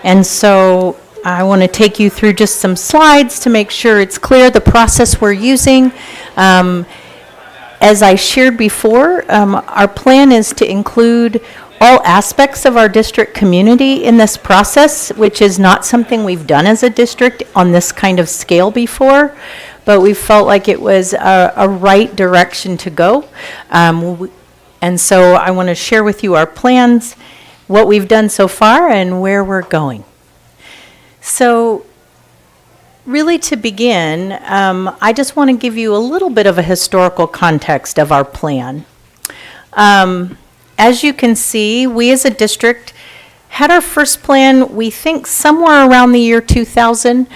And so I want to take you through just some slides to make sure it's clear the process we're using. As I shared before, our plan is to include all aspects of our district community in this process, which is not something we've done as a district on this kind of scale before, but we felt like it was a right direction to go. And so I want to share with you our plans, what we've done so far, and where we're going. So really to begin, I just want to give you a little bit of a historical context of our plan. As you can see, we as a district had our first plan, we think, somewhere around the year 2000.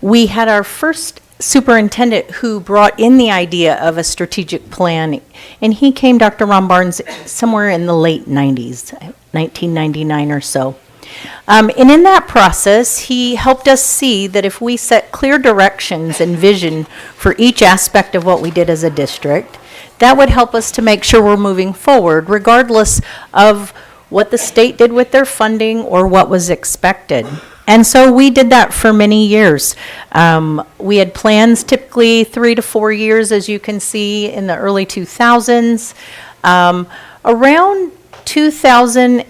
We had our first superintendent who brought in the idea of a strategic plan, and he came, Dr. Ron Barnes, somewhere in the late 90s, 1999 or so. And in that process, he helped us see that if we set clear directions and vision for each aspect of what we did as a district, that would help us to make sure we're moving forward, regardless of what the state did with their funding or what was expected. And so we did that for many years. We had plans typically 3 to 4 years, as you can see, in the early 2000s. Around 2013,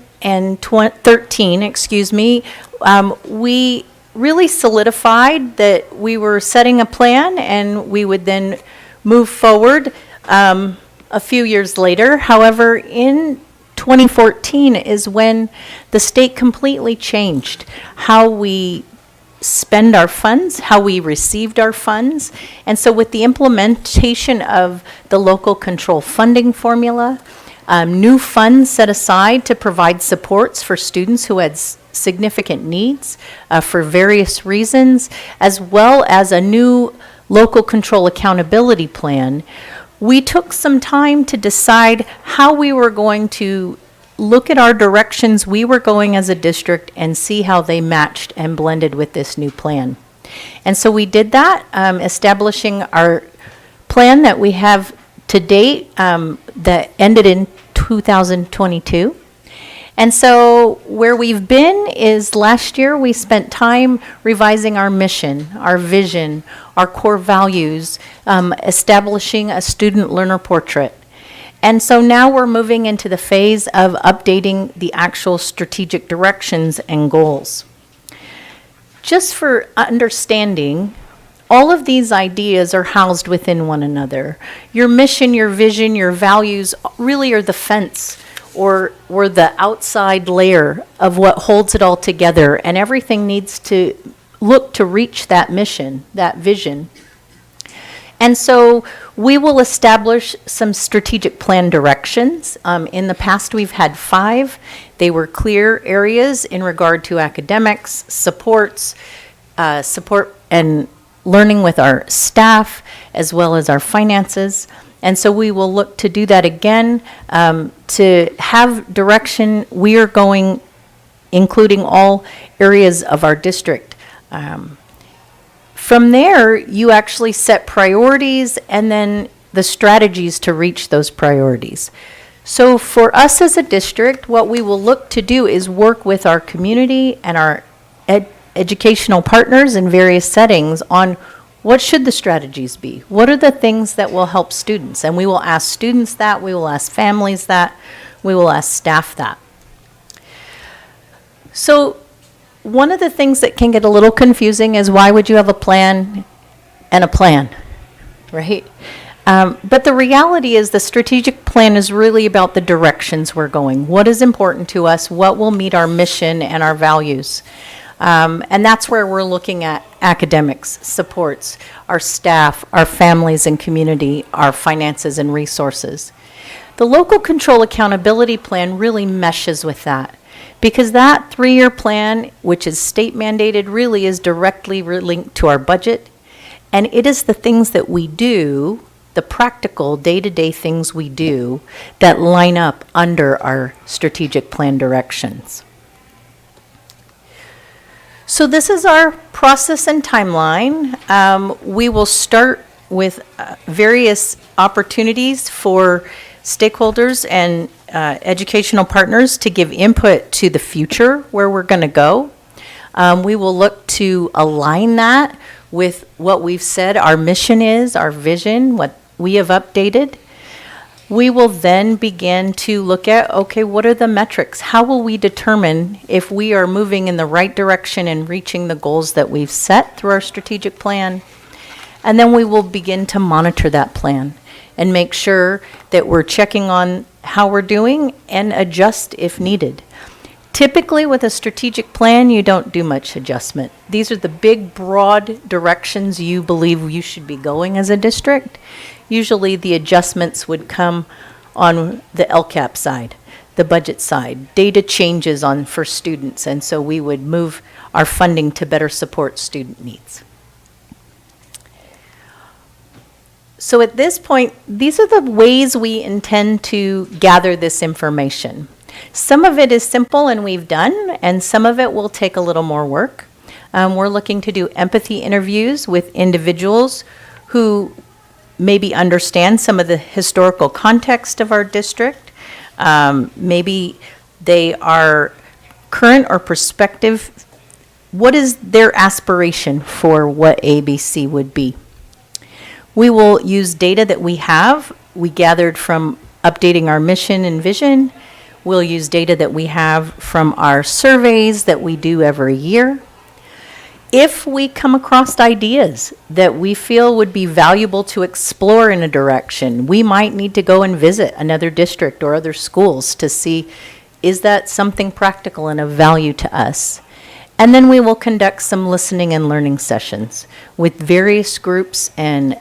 we really solidified that we were setting a plan and we would then move forward a few years later. However, in 2014 is when the state completely changed how we spend our funds, how we received our funds. And so with the implementation of the local control funding formula, new funds set aside to provide supports for students who had significant needs for various reasons, as well as a new local control accountability plan, we took some time to decide how we were going to look at our directions we were going as a district and see how they matched and blended with this new plan. And so we did that, establishing our plan that we have to date that ended in 2022. And so where we've been is last year we spent time revising our mission, our vision, our core values, establishing a student learner portrait. And so now we're moving into the phase of updating the actual strategic directions and goals. Just for understanding, all of these ideas are housed within one another. Your mission, your vision, your values really are the fence or the outside layer of what holds it all together, and everything needs to look to reach that mission, that vision. And so we will establish some strategic plan directions. In the past, we've had 5. They were clear areas in regard to academics, support and learning with our staff, as well as our finances. And so we will look to do that again, to have direction. We are going, including all areas of our district. From there, you actually set priorities and then the strategies to reach those priorities. So for us as a district, what we will look to do is work with our community and our educational partners in various settings on what should the strategies be? What are the things that will help students? And we will ask students that, we will ask families that, we will ask staff that. So one of the things that can get a little confusing is why would you have a plan and a plan, right? But the reality is the strategic plan is really about the directions we're going. What is important to us? What will meet our mission and our values? And that's where we're looking at academics, supports, our staff, our families and community, our finances and resources. The local control accountability plan really meshes with that, because that 3-year plan, which is state mandated, really is directly linked to our budget. And it is the things that we do, the practical day-to-day things we do, that line up under our strategic plan directions. So this is our process and timeline. We will start with various opportunities for stakeholders and educational partners to give input to the future, where we're going to go. We will look to align that with what we've said our mission is, our vision, what we have updated. We will then begin to look at, okay, what are the metrics? How will we determine if we are moving in the right direction and reaching the goals that we've set through our strategic plan? And then we will begin to monitor that plan and make sure that we're checking on how we're doing and adjust if needed. Typically, with a strategic plan, you don't do much adjustment. These are the big, broad directions you believe you should be going as a district. Usually, the adjustments would come on the LCAP side, the budget side. Data changes on for students, and so we would move our funding to better support student needs. So at this point, these are the ways we intend to gather this information. Some of it is simple and we've done, and some of it will take a little more work. We're looking to do empathy interviews with individuals who maybe understand some of the historical context of our district. Maybe they are current or prospective. What is their aspiration for what ABC would be? We will use data that we gathered from updating our mission and vision. We'll use data that we have from our surveys that we do every year. If we come across ideas that we feel would be valuable to explore in a direction, we might need to go and visit another district or other schools to see, is that something practical and of value to us? And then we will conduct some listening and learning sessions with various groups and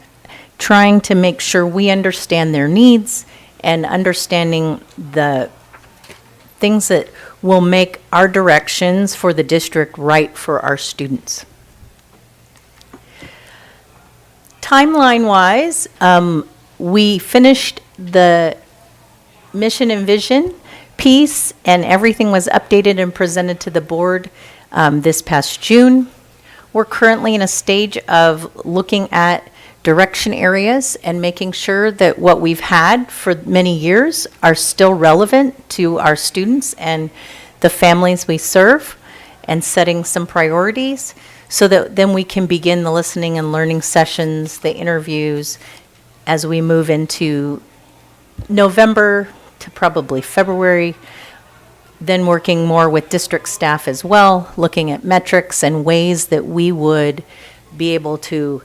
trying to make sure we understand their needs and understanding the things that will make our directions for the district right for our students. Timeline-wise, we finished the mission and vision piece, and everything was updated and presented to the board this past June. We're currently in a stage of looking at direction areas and making sure that what we've had for many years are still relevant to our students and the families we serve, and setting some priorities so that then we can begin the listening and learning sessions, the interviews, as we move into November to probably February, then working more with district staff as well, looking at metrics and ways that we would be able to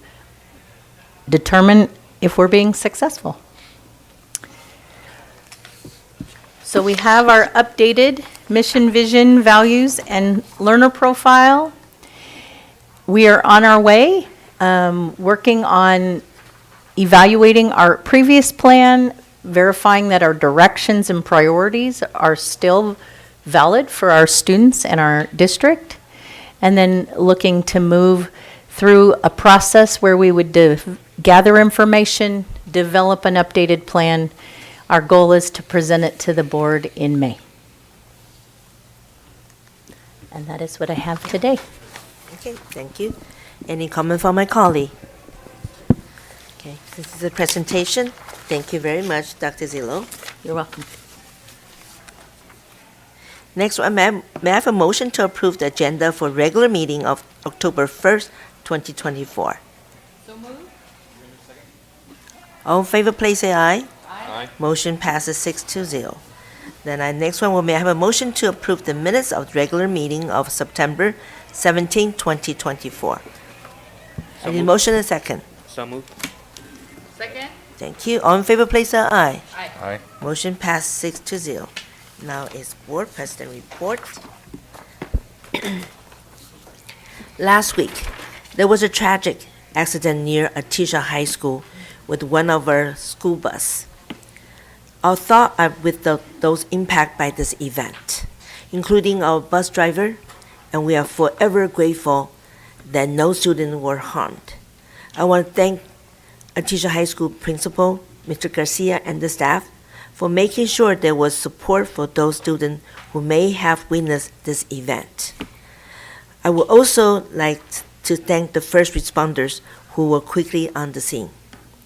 determine if we're being successful. So we have our updated mission, vision, values, and learner profile. We are on our way, working on evaluating our previous plan, verifying that our directions and priorities are still valid for our students and our district, and then looking to move through a process where we would gather information, develop an updated plan. Our goal is to present it to the board in May. And that is what I have today. Okay, thank you. Any comment from my colleague? Okay, this is a presentation. Thank you very much, Dr. Zillow. You're welcome. Next one, may I have a motion to approve the agenda for regular meeting of October 1st, 2024? So moved. All in favor, please say aye. Aye. Motion passes 6-0. Then our next one, may I have a motion to approve the minutes of the regular meeting of September 17, 2024? I need a motion and a second. So moved. Second? Thank you. All in favor, please say aye. Aye. Motion passed 6-0. Now is board president report. Last week, there was a tragic accident near Atisha High School with one of our school bus. Our thoughts are with those impacted by this event, including our bus driver, and we are forever grateful that no students were harmed. I want to thank Atisha High School principal, Mr. Garcia, and the staff for making sure there was support for those students who may have witnessed this event. I would also like to thank the first responders who were quickly on the scene.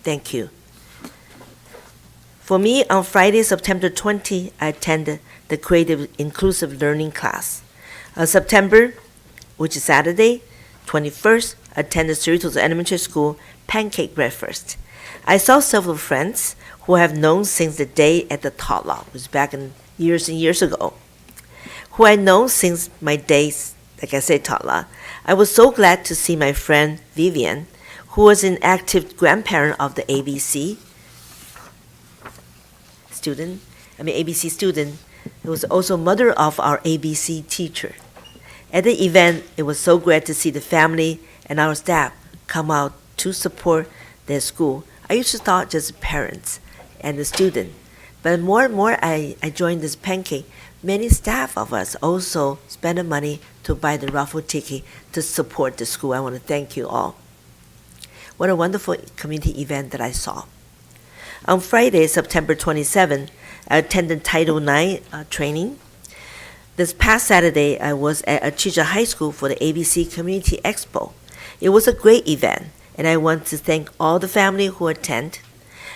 Thank you. For me, on Friday, September 20, I attended the Creative Inclusive Learning class. On September, which is Saturday, 21st, I attended Cerritos Elementary School pancake breakfast. I saw several friends who I have known since the day at the Totla, which was back in years and years ago, who I know since my days, like I said, Totla. I was so glad to see my friend Vivian, who was an active grandparent of the ABC student, It was also mother of our ABC teacher. At the event, it was so great to see the family and our staff come out to support their school. I used to thought just parents and the student, but more and more I joined this pancake. Many staff of us also spend the money to buy the raffle ticket to support the school. I want to thank you all. What a wonderful community event that I saw. On Friday, September 27, I attended Title IX training. This past Saturday, I was at Achija High School for the ABC Community Expo. It was a great event, and I want to thank all the family who attend.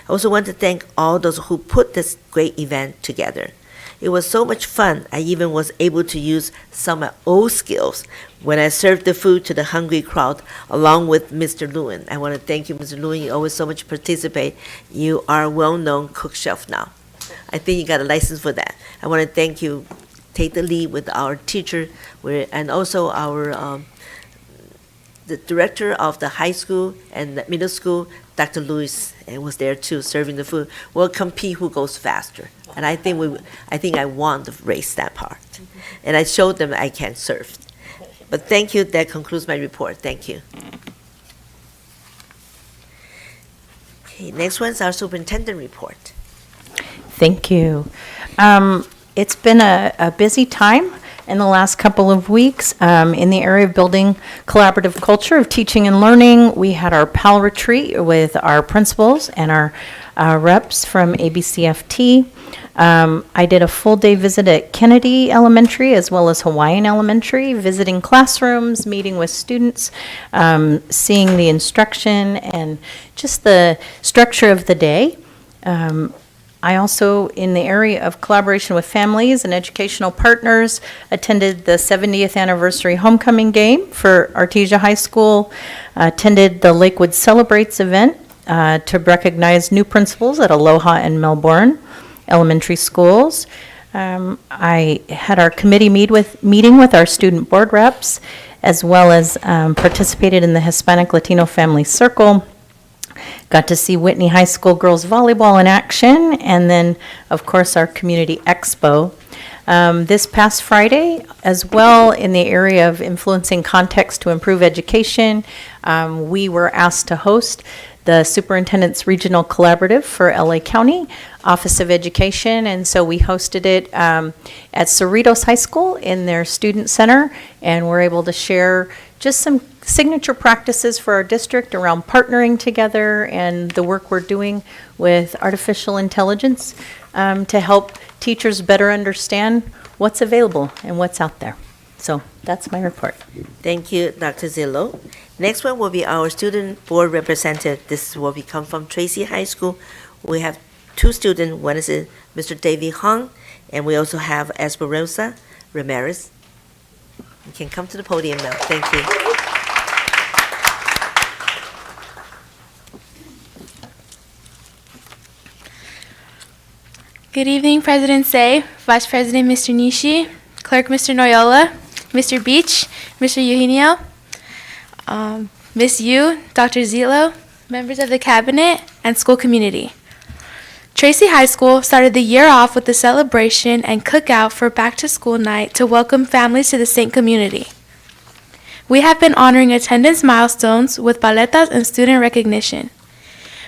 I also want to thank all those who put this great event together. It was so much fun. I even was able to use some of my old skills when I served the food to the hungry crowd along with Mr. Lewin. I want to thank you, Mr. Lewin. You always so much participate. You are a well-known cook chef now. I think you got a license for that. I want to thank you. Take the lead with our teacher and also our the director of the high school and the middle school, Dr. Lewis, and was there too, serving the food. We'll compete who goes faster. And I think I won the race that part. And I showed them I can serve. But thank you. That concludes my report. Thank you. Okay, next one's our superintendent report. Thank you. It's been a busy time in the last couple of weeks in the area of building collaborative culture of teaching and learning. We had our PAL retreat with our principals and our reps from ABCFT. I did a full day visit at Kennedy Elementary as well as Hawaiian Elementary, visiting classrooms, meeting with students, seeing the instruction and just the structure of the day. I also, in the area of collaboration with families and educational partners, attended the 70th anniversary homecoming game for Artesia High School, attended the Lakewood Celebrates event to recognize new principals at Aloha and Melbourne elementary schools. I had our committee meeting with our student board reps, as well as participated in the Hispanic Latino Family Circle. Got to see Whitney High School girls volleyball in action, and then, of course, our community expo. This past Friday, as well, in the area of influencing context to improve education, we were asked to host the Superintendent's Regional Collaborative for LA County Office of Education, and so we hosted it at Cerritos High School in their student center, and we're able to share just some signature practices for our district around partnering together and the work we're doing with artificial intelligence to help teachers better understand what's available and what's out there. So that's my report. Thank you, Dr. Zillow. Next one will be our student board representative. This will be come from Tracy High School. We have two students. One is Mr. David Hong, and we also have Esperanza Ramirez. You can come to the podium now. Thank you. Good evening, President Say, Vice President Mr. Nishi, Clerk Mr. Noyola, Mr. Beach, Mr. Eugenio, Miss Yu, Dr. Zilo, members of the Cabinet, and school community. Tracy High School started the year off with a celebration and cookout for back-to-school night to welcome families to the Saint community. We have been honoring attendance milestones with paletas and student recognition.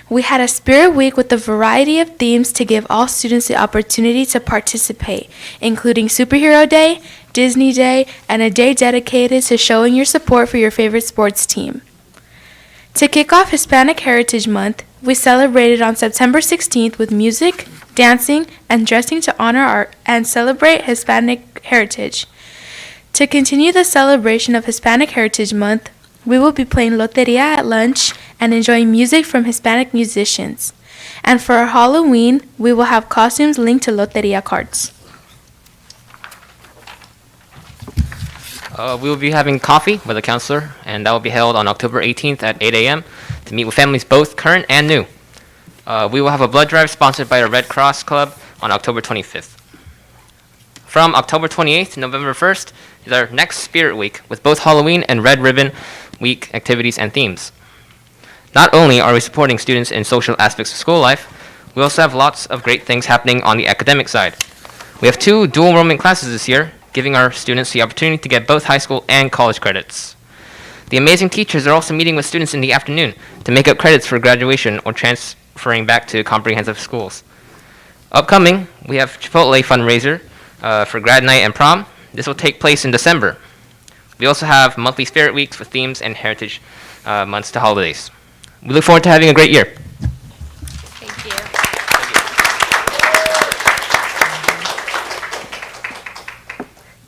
We had a spirit week with a variety of themes to give all students the opportunity to participate, including Superhero Day, Disney Day, and a day dedicated to showing your support for your favorite sports team. To kick off Hispanic Heritage Month, we celebrated on September 16th with music, dancing, and dressing to honor and celebrate Hispanic heritage. To continue the celebration of Hispanic Heritage Month, we will be playing Loteria at lunch and enjoying music from Hispanic musicians. And for our Halloween, we will have costumes linked to Loteria cards. We will be having coffee with a counselor, and that will be held on October 18th at 8 a.m. to meet with families both current and new. We will have a blood drive sponsored by the Red Cross Club on October 25th. From October 28th to November 1st is our next Spirit Week with both Halloween and Red Ribbon Week activities and themes. Not only are we supporting students in social aspects of school life, we also have lots of great things happening on the academic side. We have 2 dual enrollment classes this year, giving our students the opportunity to get both high school and college credits. The amazing teachers are also meeting with students in the afternoon to make up credits for graduation or transferring back to comprehensive schools. Upcoming, we have Chipotle fundraiser for grad night and prom. This will take place in December. We also have monthly spirit weeks with themes and heritage months to holidays. We look forward to having a great year. Thank you.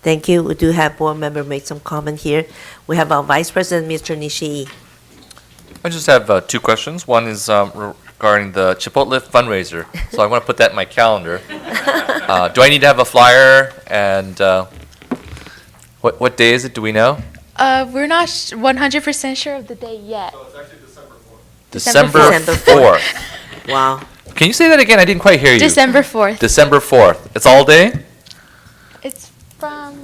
Thank you. We do have board member make some comment here. We have our Vice President, Mr. Nishii. I just have 2 questions. One is regarding the Chipotle fundraiser. So I want to put that in my calendar. Do I need to have a flyer? And what day is it? Do we know? We're not 100% sure of the day yet. December December 4th. Wow. Can you say that again? I didn't quite hear you. December 4th. December 4th. It's all day? It's from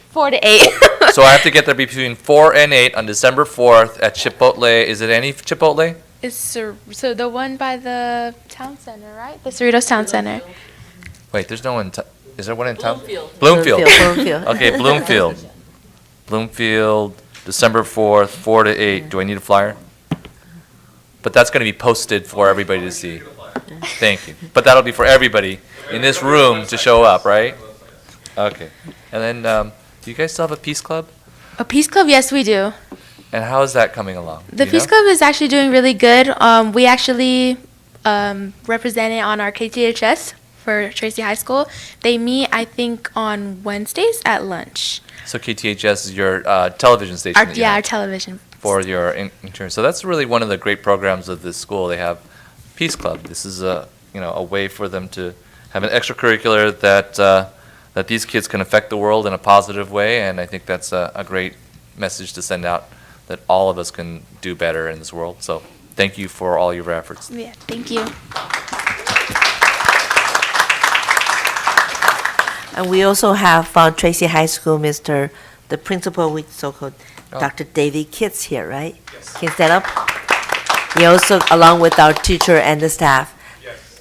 4 to 8. So I have to get there between 4 and 8 on December 4th at Chipotle. Is it any Chipotle? It's so the one by the town center, right? The Cerritos Town Center. Wait, there's no one. Is there one in town? Bloomfield. Bloomfield. Bloomfield. Okay, Bloomfield. Bloomfield, December 4th, 4 to 8. Do I need a flyer? But that's going to be posted for everybody to see. Thank you. But that'll be for everybody in this room to show up, right? Okay. And then, do you guys still have a Peace Club? A Peace Club, yes, we do. And how is that coming along? The Do you Peace know? Club is actually doing really good. We actually represented on our KTHS for Tracy High School. They meet, I think, on Wednesdays at lunch. So KTHS is your television station. that you Our have television. for your interns. So that's really one of the great programs of this school. They have Peace Club. This is a way for them to have an extracurricular that these kids can affect the world in a positive way, and I think that's a great message to send out, that all of us can do better in this world. So thank you for all your efforts. Yeah, thank you. And we also have Tracy High School, the principal, we so-called Dr. David Kitts here, right? Yes. Can you stand up? He also, along with our teacher and the staff. Yes.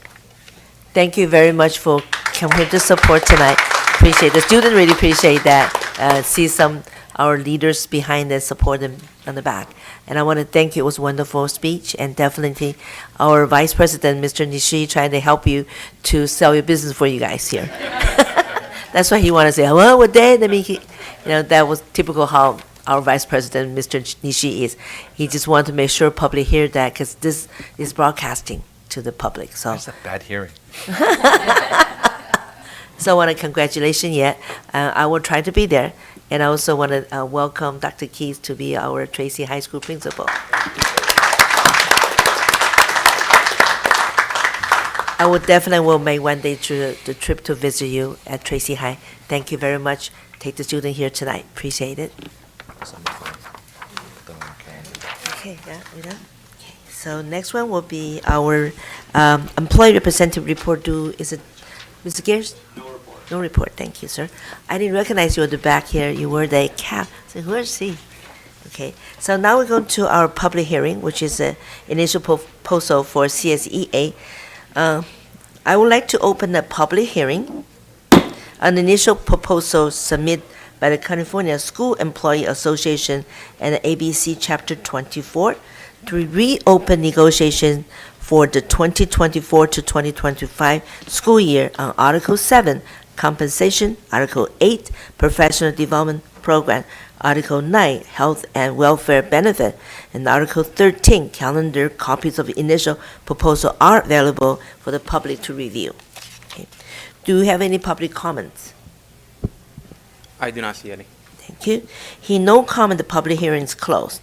Thank you very much for coming here to support tonight. Appreciate the students really appreciate that. See our leaders behind and support them on the back. And I want to thank you. It was a wonderful speech, and definitely our Vice President, Mr. Nishi, trying to help you to sell your business for you guys here. That's why he wanted to say, well, what day? That was typical how our Vice President, Mr. Nishi, is. He just wanted to make sure public hear that, because this is broadcasting to the public. So That's a bad hearing. So I want to congratulations yet. I will try to be there. And I also want to welcome Dr. Keys to be our Tracy High School principal. I will definitely make one day the trip to visit you at Tracy High. Thank you very much. Take the student here tonight. Appreciate it. Okay, yeah, we done? Okay, so next one will be our employee representative report due. Is it Mr. Gears? No report. No report. Thank you, sir. I didn't recognize you at the back here. You were the cap. So who is he? Okay, so now we're going to our public hearing, which is the initial proposal for CSEA. I would like to open a public hearing. An initial proposal submitted by the California School Employee Association and the ABC Chapter 24 to reopen negotiations for the 2024 to 2025 school year on Article 7, Compensation, Article 8, Professional Development Program, Article 9, Health and Welfare Benefit, and Article 13, Calendar. Copies of the initial proposal are available for the public to review. Okay. Do you have any public comments? I do not see any. Thank you. Hearing no comment, the public hearing is closed.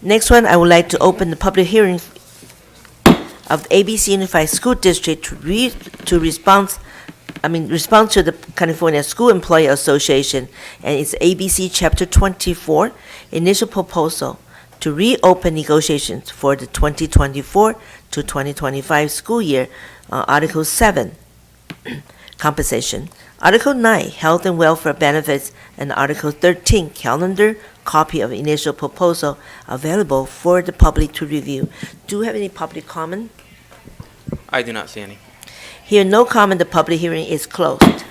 Next one, I would like to open the public hearing of the ABC Unified School District to respond to the California School Employee Association and its ABC Chapter 24 initial proposal to reopen negotiations for the 2024 to 2025 school year, Article 7, Compensation, Article 9, Health and Welfare Benefits, and Article 13, Calendar, copy of initial proposal available for the public to review. Do we have any public comment? I do not see any. Here, no comment, the public hearing is closed.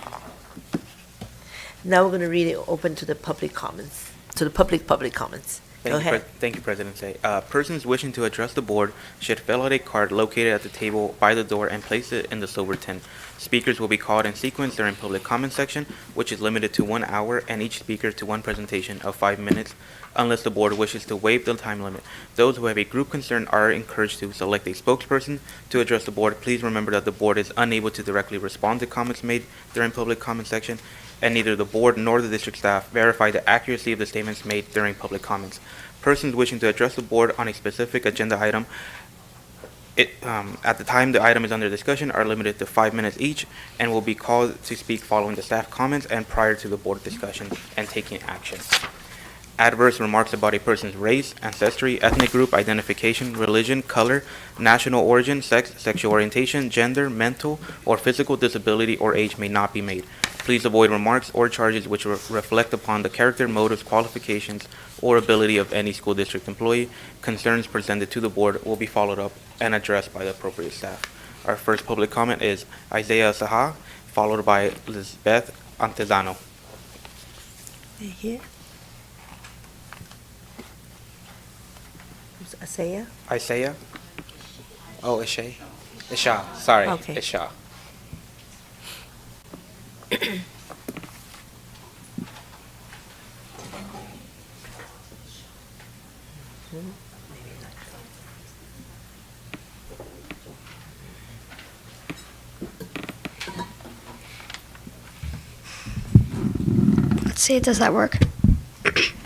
Now we're going to read it open to the public comments, to the public comments. Go ahead. Thank you, President Say. Persons wishing to address the board should fill out a card located at the table by the door and place it in the silver tin. Speakers will be called in sequence during public comment section, which is limited to 1 hour, and each speaker to one presentation of 5 minutes, unless the board wishes to waive the time limit. Those who have a group concern are encouraged to select a spokesperson to address the board. Please remember that the board is unable to directly respond to comments made during public comment section, and neither the board nor the district staff verify the accuracy of the statements made during public comments. Persons wishing to address the board on a specific agenda item at the time the item is under discussion are limited to 5 minutes each and will be called to speak following the staff comments and prior to the board discussion and taking action. Adverse remarks about a person's race, ancestry, ethnic group, identification, religion, color, national origin, sex, sexual orientation, gender, mental, or physical disability or age may not be made. Please avoid remarks or charges which reflect upon the character, motives, qualifications, or ability of any school district employee. Concerns presented to the board will be followed up and addressed by the appropriate staff. Our first public comment is Isaiah Saha, followed by Lisbeth Antezano. Here. Isaiah? Isaiah? Oh, Isha. Isha. Sorry. Okay. Isha. Let's see, does that work?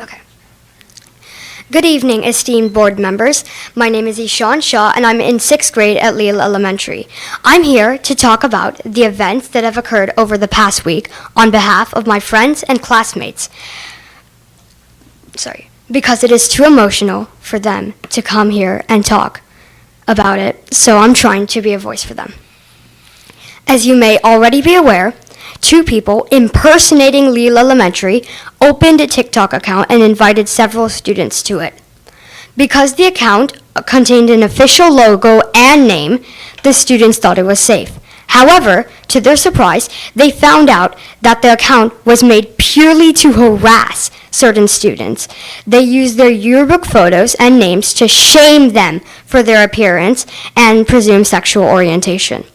Okay. Good evening, esteemed board members. My name is Ishan Shah, and I'm in 6th grade at Leal Elementary. I'm here to talk about the events that have occurred over the past week on behalf of my friends and classmates. Because it is too emotional for them to come here and talk about it, so I'm trying to be a voice for them. As you may already be aware, 2 people impersonating Leal Elementary opened a TikTok account and invited several students to it. Because the account contained an official logo and name, the students thought it was safe. However, to their surprise, they found out that the account was made purely to harass certain students. They used their yearbook photos and names to shame them for their appearance and presumed sexual orientation.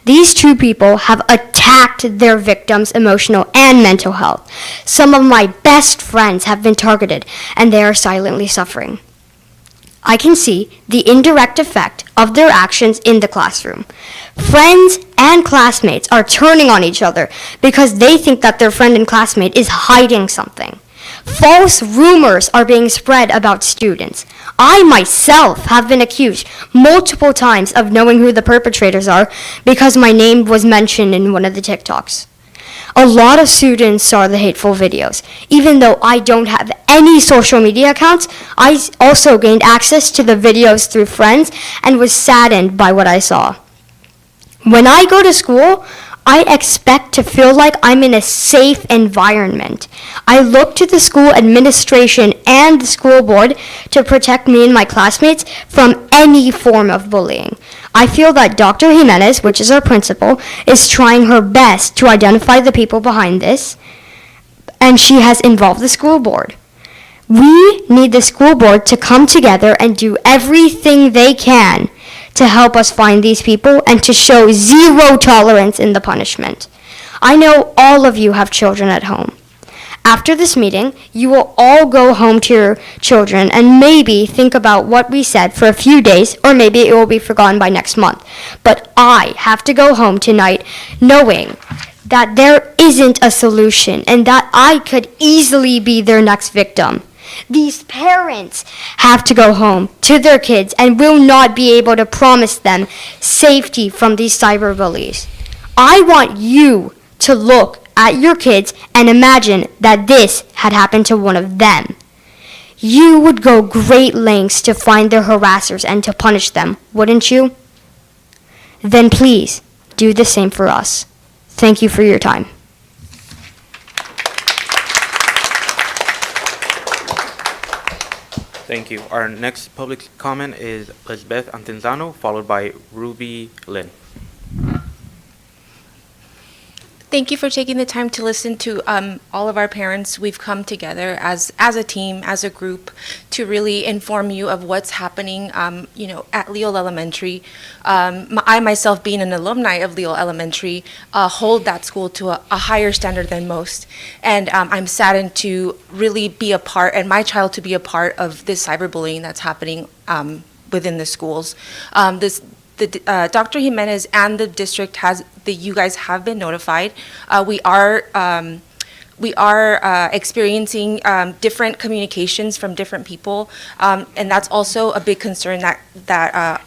These 2 people have attacked their victims' emotional and mental health. Some of my best friends have been targeted, and they are silently suffering. I can see the indirect effect of their actions in the classroom. Friends and classmates are turning on each other because they think that their friend and classmate is hiding something. False rumors are being spread about students. I myself have been accused multiple times of knowing who the perpetrators are because my name was mentioned in one of the TikToks. A lot of students saw the hateful videos. Even though I don't have any social media accounts, I also gained access to the videos through friends and was saddened by what I saw. When I go to school, I expect to feel like I'm in a safe environment. I look to the school administration and the school board to protect me and my classmates from any form of bullying. I feel that Dr. Jimenez, which is our principal, is trying her best to identify the people behind this, and she has involved the school board. We need the school board to come together and do everything they can to help us find these people and to show zero tolerance in the punishment. I know all of you have children at home. After this meeting, you will all go home to your children and maybe think about what we said for a few days, or maybe it will be forgotten by next month. But I have to go home tonight knowing that there isn't a solution and that I could easily be their next victim. These parents have to go home to their kids and will not be able to promise them safety from these cyberbullies. I want you to look at your kids and imagine that this had happened to one of them. You would go great lengths to find their harassers and to punish them, wouldn't you? Then please do the same for us. Thank you for your time. Thank you. Our next public comment is Lisbeth Antenzano, followed by Ruby Lynn. Thank you for taking the time to listen to all of our parents. We've come together as a team, as a group, to really inform you of what's happening, at Leal Elementary. I myself, being an alumni of Leal Elementary, hold that school to a higher standard than most. And I'm saddened to really be a part, and my child to be a part of this cyberbullying that's happening within the schools. Dr. Jimenez and the district you guys have been notified. We are experiencing different communications from different people, and that's also a big concern that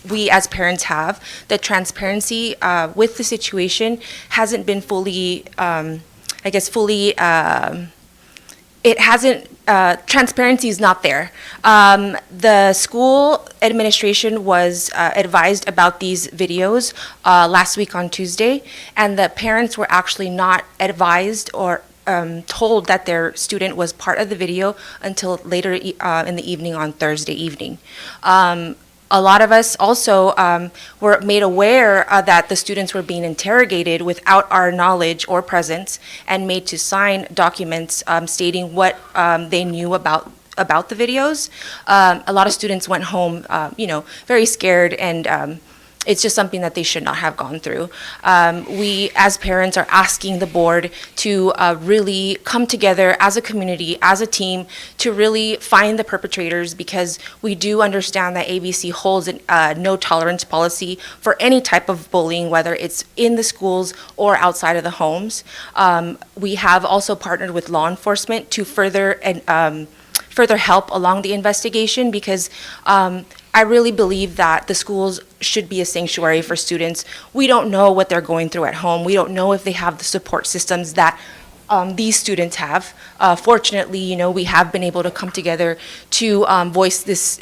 we as parents have. The transparency with the situation hasn't been fully, it hasn't. Transparency is not there. The school administration was advised about these videos last week on Tuesday, and the parents were actually not advised or told that their student was part of the video until later in the evening on Thursday evening. A lot of us also were made aware that the students were being interrogated without our knowledge or presence, and made to sign documents stating what they knew about the videos. A lot of students went home, very scared, and it's just something that they should not have gone through. We, as parents, are asking the board to really come together as a community, as a team, to really find the perpetrators, because we do understand that ABC holds a no tolerance policy for any type of bullying, whether it's in the schools or outside of the homes. We have also partnered with law enforcement to further help along the investigation, because I really believe that the schools should be a sanctuary for students. We don't know what they're going through at home. We don't know if they have the support systems that these students have. Fortunately, we have been able to come together to voice this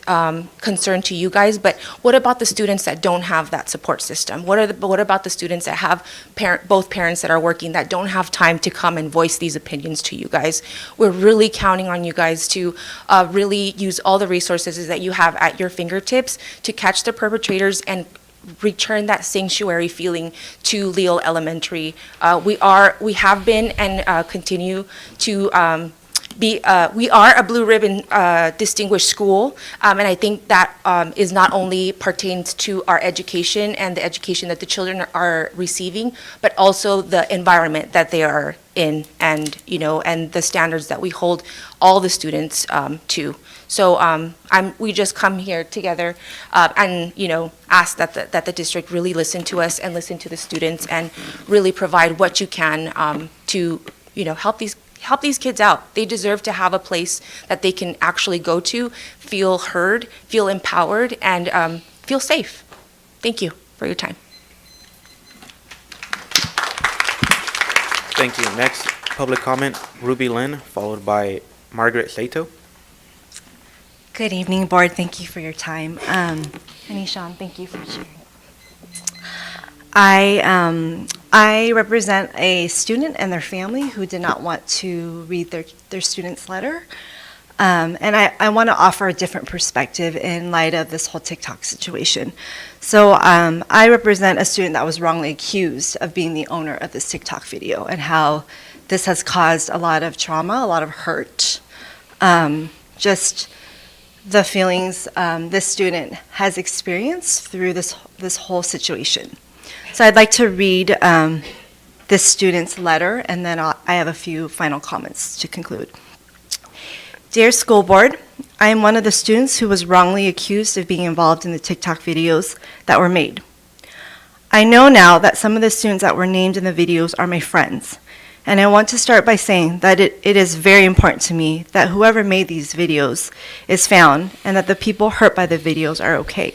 concern to you guys. But what about the students that don't have that support system? What about the students that have both parents that are working that don't have time to come and voice these opinions to you guys? We're really counting on you guys to really use all the resources that you have at your fingertips to catch the perpetrators and return that sanctuary feeling to Leal Elementary. We have been and continue to we are a blue ribbon distinguished school, and I think that is not only pertains to our education and the education that the children are receiving, but also the environment that they are in, and and the standards that we hold all the students to. So we just come here together and ask that the district really listen to us and listen to the students, and really provide what you can to help these kids out. They deserve to have a place that they can actually go to, feel heard, feel empowered, and feel safe. Thank you for your time. Thank you. Next public comment, Ruby Lynn, followed by Margaret Sato. Good evening, board. Thank you for your time. Anishan, thank you for sharing. I represent a student and their family who did not want to read their student's letter. And I want to offer a different perspective in light of this whole TikTok situation. So I represent a student that was wrongly accused of being the owner of this TikTok video, and how this has caused a lot of trauma, a lot of hurt, just the feelings this student has experienced through this whole situation. So I'd like to read this student's letter, and then I have a few final comments to conclude. Dear School Board, I am one of the students who was wrongly accused of being involved in the TikTok videos that were made. I know now that some of the students that were named in the videos are my friends, and I want to start by saying that it is very important to me that whoever made these videos is found, and that the people hurt by the videos are okay.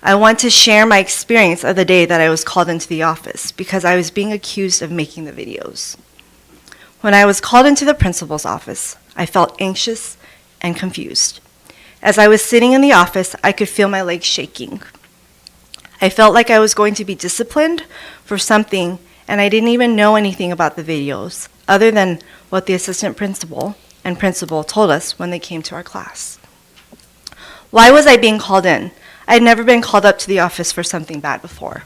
I want to share my experience of the day that I was called into the office because I was being accused of making the videos. When I was called into the principal's office, I felt anxious and confused. As I was sitting in the office, I could feel my legs shaking. I felt like I was going to be disciplined for something, and I didn't even know anything about the videos, other than what the assistant principal and principal told us when they came to our class. Why was I being called in? I had never been called up to the office for something bad before.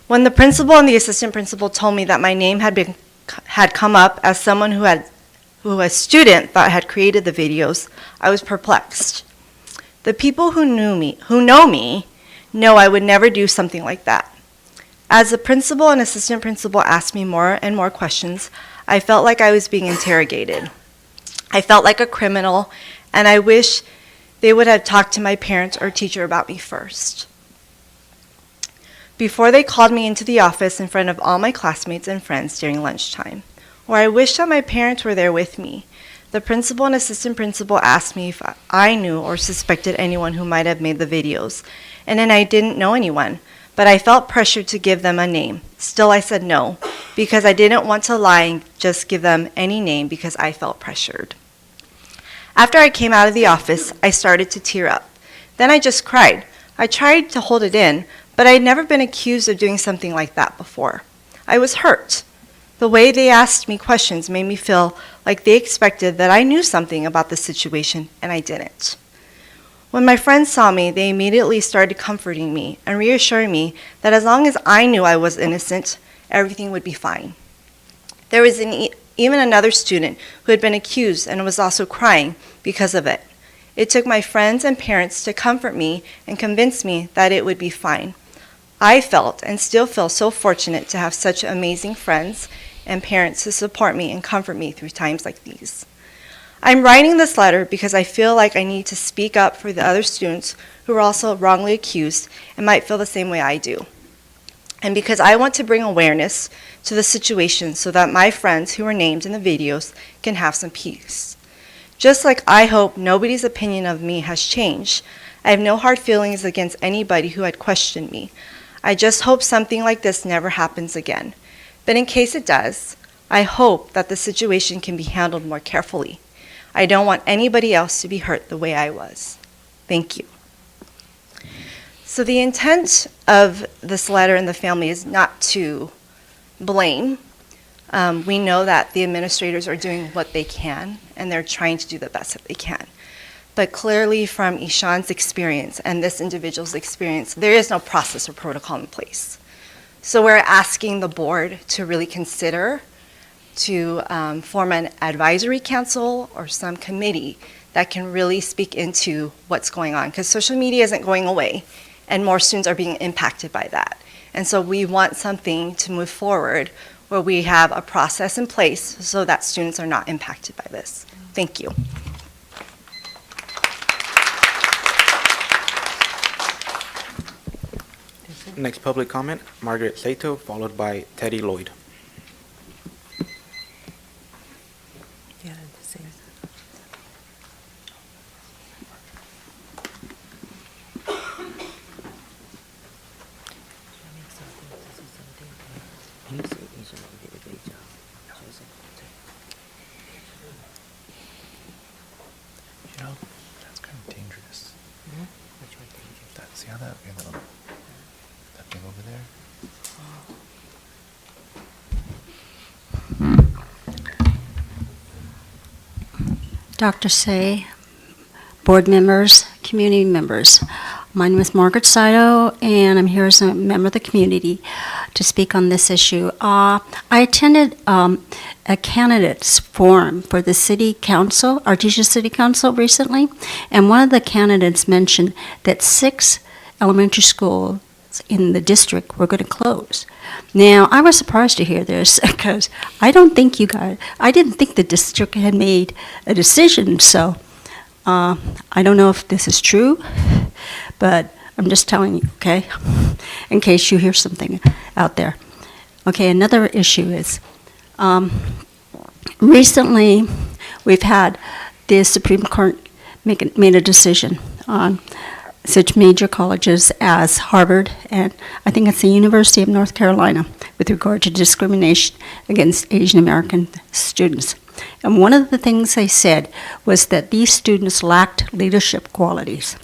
When the principal and the assistant principal told me that my name had come up as someone who a student thought had created the videos, I was perplexed. The people who know me, know I would never do something like that. As the principal and assistant principal asked me more and more questions, I felt like I was being interrogated. I felt like a criminal, and I wish they would have talked to my parents or teacher about me first. Before they called me into the office in front of all my classmates and friends during lunchtime, or I wish that my parents were there with me, the principal and assistant principal asked me if I knew or suspected anyone who might have made the videos, and then I didn't know anyone, but I felt pressured to give them a name. Still, I said no, because I didn't want to lie and just give them any name because I felt pressured. After I came out of the office, I started to tear up. Then I just cried. I tried to hold it in, but I had never been accused of doing something like that before. I was hurt. The way they asked me questions made me feel like they expected that I knew something about the situation, and I didn't. When my friends saw me, they immediately started comforting me and reassuring me that as long as I knew I was innocent, everything would be fine. There was even another student who had been accused and was also crying because of it. It took my friends and parents to comfort me and convince me that it would be fine. I felt and still feel so fortunate to have such amazing friends and parents to support me and comfort me through times like these. I'm writing this letter because I feel like I need to speak up for the other students who are also wrongly accused and might feel the same way I do. And because I want to bring awareness to the situation so that my friends who are named in the videos can have some peace. Just like I hope nobody's opinion of me has changed, I have no hard feelings against anybody who had questioned me. I just hope something like this never happens again. But in case it does, I hope that the situation can be handled more carefully. I don't want anybody else to be hurt the way I was. Thank you. So the intent of this letter in the family is not to blame. We know that the administrators are doing what they can, and they're trying to do the best that they can. But clearly from Ishan's experience and this individual's experience, there is no process or protocol in place. So we're asking the board to really consider to form an advisory council or some committee that can really speak into what's going on, because social media isn't going away and more students are being impacted by that. And so we want something to move forward where we have a process in place so that students are not impacted by this. Thank you. Next public comment, Margaret Sato, followed by Teddy Lloyd. You know, that's kind of dangerous. See how that thing over there? Dr. Say, board members, community members. My name is Margaret Sato, and I'm here as a member of the community to speak on this issue. I attended a candidates forum for the city council, Artesia City Council recently, and one of the candidates mentioned that 6 elementary schools in the district were going to close. Now, I was surprised to hear this because I didn't think the district had made a decision, so I don't know if this is true, but I'm just telling you, okay, in case you hear something out there. Okay, another issue is recently we've had the Supreme Court made a decision on such major colleges as Harvard and I think it's the University of North Carolina with regard to discrimination against Asian American students. And one of the things they said was that these students lacked leadership qualities.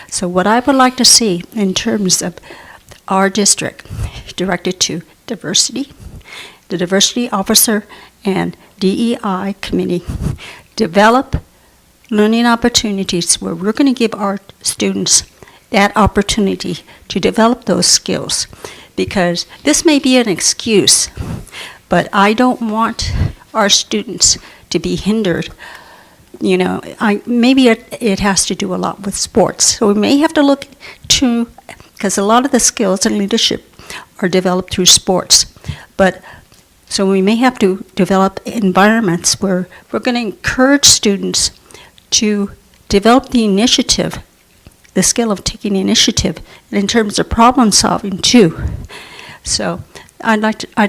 So what I would like to see in terms of our district directed to diversity, the diversity officer and DEI committee develop learning opportunities where we're going to give our students that opportunity to develop those skills. Because this may be an excuse, but I don't want our students to be hindered. You know, maybe it has to do a lot with sports. So we may have to look to, because a lot of the skills and leadership are developed through sports. But so we may have to develop environments where we're going to encourage students to develop the initiative, the skill of taking initiative, and in terms of problem solving too. So I'd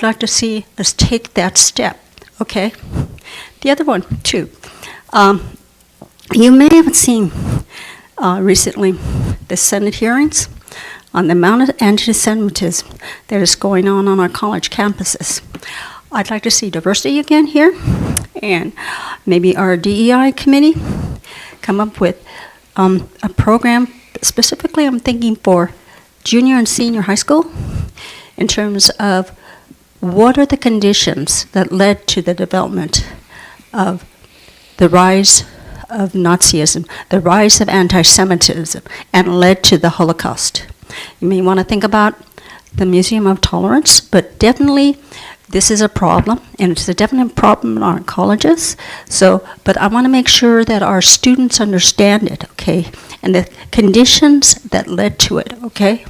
like to see us take that step. Okay. The other one too. You may have seen recently the Senate hearings on the amount of anti-Semitism that is going on our college campuses. I'd like to see diversity again here, and maybe our DEI committee come up with a program. Specifically, I'm thinking for junior and senior high school in terms of what are the conditions that led to the development of the rise of Nazism, the rise of anti-Semitism, and led to the Holocaust. You may want to think about the Museum of Tolerance, but definitely this is a problem, and it's a definite problem in our colleges. So, but I want to make sure that our students understand it, okay, and the conditions that led to it, okay?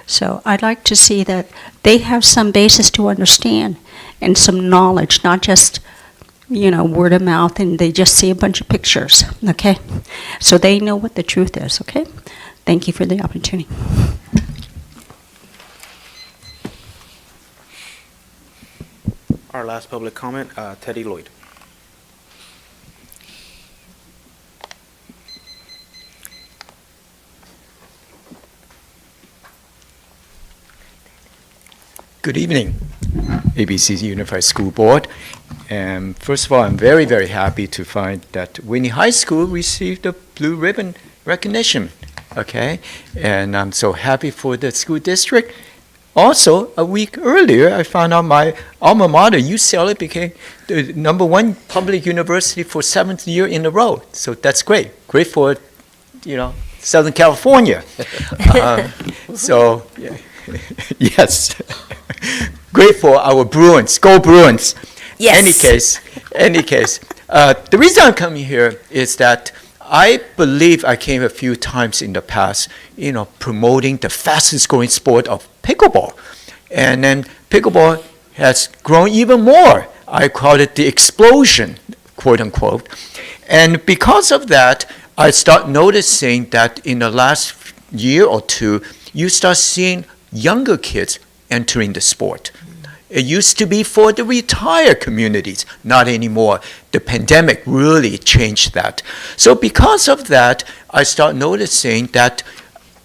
So I'd like to see that they have some basis to understand and some knowledge, not just, word of mouth, and they just see a bunch of pictures, okay? So they know what the truth is, okay? Thank you for the opportunity. Our last public comment, Teddy Lloyd. Good evening, ABC Unified School Board. And first of all, I'm very, very happy to find that Whitney High School received a blue ribbon recognition, okay? And I'm so happy for the school district. Also, a week earlier, I found out my alma mater, UCLA, became the #1 public university for 7th year in a row. So that's great. Great for, Southern California. So, yeah. Yes. Great for our Bruins. Go Bruins. Yes. Any case. The reason I'm coming here is that I believe I came a few times in the past, promoting the fastest growing sport of pickleball. And then pickleball has grown even more. I call it the explosion, quote unquote. And because of that, I start noticing that in the last year or two, you start seeing younger kids entering the sport. It used to be for the retired communities, not anymore. The pandemic really changed that. So because of that, I start noticing that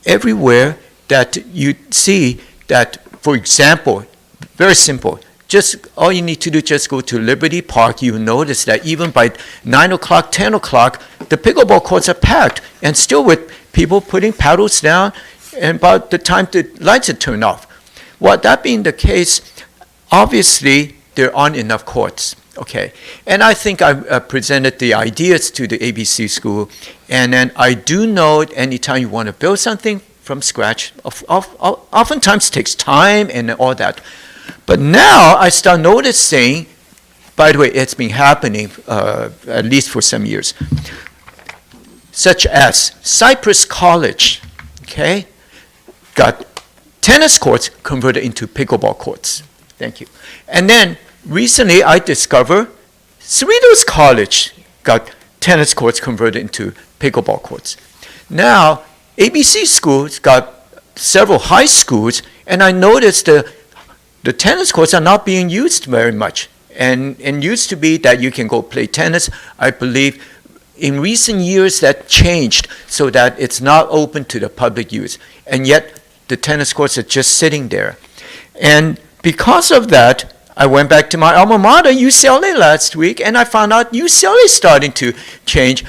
everywhere that you see that, for example, very simple, just all you need to do, just go to Liberty Park, you notice that even by 9 o'clock, 10 o'clock, the pickleball courts are packed, and still with people putting paddles down, and about the time the lights are turned off. Well, that being the case, obviously, there aren't enough courts, okay? And I think I presented the ideas to the ABC school, and then I do know anytime you want to build something from scratch, oftentimes takes time and all that. But now I start noticing, by the way, it's been happening at least for some years, such as Cypress College, okay, got tennis courts converted into pickleball courts. Thank you. And then recently I discovered Cerritos College got tennis courts converted into pickleball courts. Now, ABC schools got several high schools, and I noticed the tennis courts are not being used very much. And used to be that you can go play tennis. I believe in recent years that changed so that it's not open to the public use. And yet the tennis courts are just sitting there. And because of that, I went back to my alma mater, UCLA, last week, and I found out UCLA is starting to change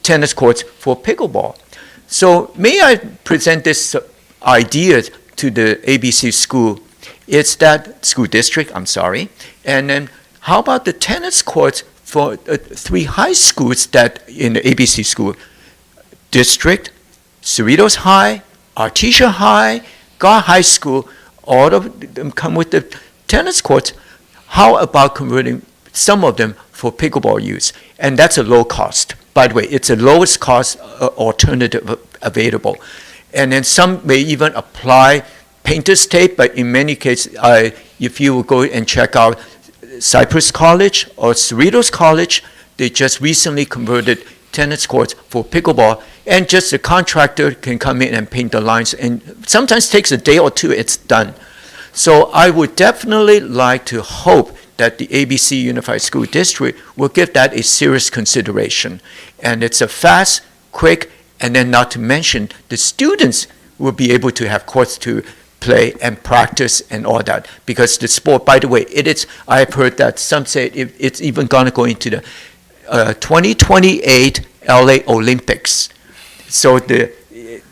tennis courts for pickleball. So may I present this idea to the ABC school? It's that school district, I'm sorry. And then how about the tennis courts for 3 high schools that in the ABC school district, Cerritos High, Artesia High, Gar High School, all of them come with the tennis courts. How about converting some of them for pickleball use? And that's a low cost. By the way, it's the lowest cost alternative available. And then some may even apply painter's tape, but in many cases, if you will go and check out Cypress College or Cerritos College, they just recently converted tennis courts for pickleball, and just the contractor can come in and paint the lines, and sometimes takes a day or two, it's done. So I would definitely like to hope that the ABC Unified School District will give that a serious consideration. And it's a fast, quick, and then not to mention the students will be able to have courts to play and practice and all that. Because the sport, by the way, I've heard that some say it's even going to go into the 2028 LA Olympics. So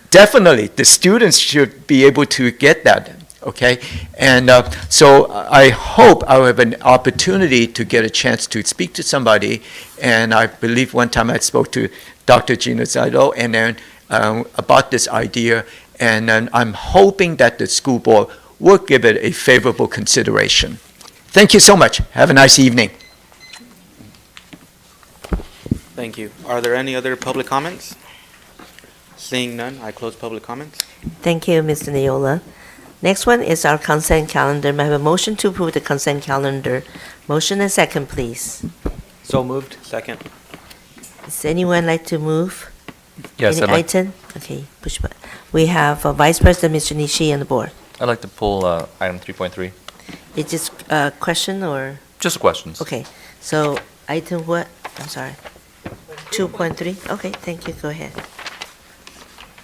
definitely the students should be able to get that. Okay, and so I hope I will have an opportunity to get a chance to speak to somebody, and I believe one time I spoke to Dr. Gina Zito and then about this idea, and then I'm hoping that the school board will give it a favorable consideration. Thank you so much. Have a nice evening. Thank you. Are there any other public comments? Seeing none, I close public comments. Thank you, Mr. Neola. Next one is our consent calendar. May I have a motion to approve the consent calendar? Motion and second, please. So moved. Second. Does anyone like to move? Yes, Any item? Okay, push button. We have Vice President Mr. Nishi on the board. I'd like to pull item 3.3. It's just a question or? Just questions. Okay, so item what? I'm sorry. 2.3? Okay, thank you. Go ahead.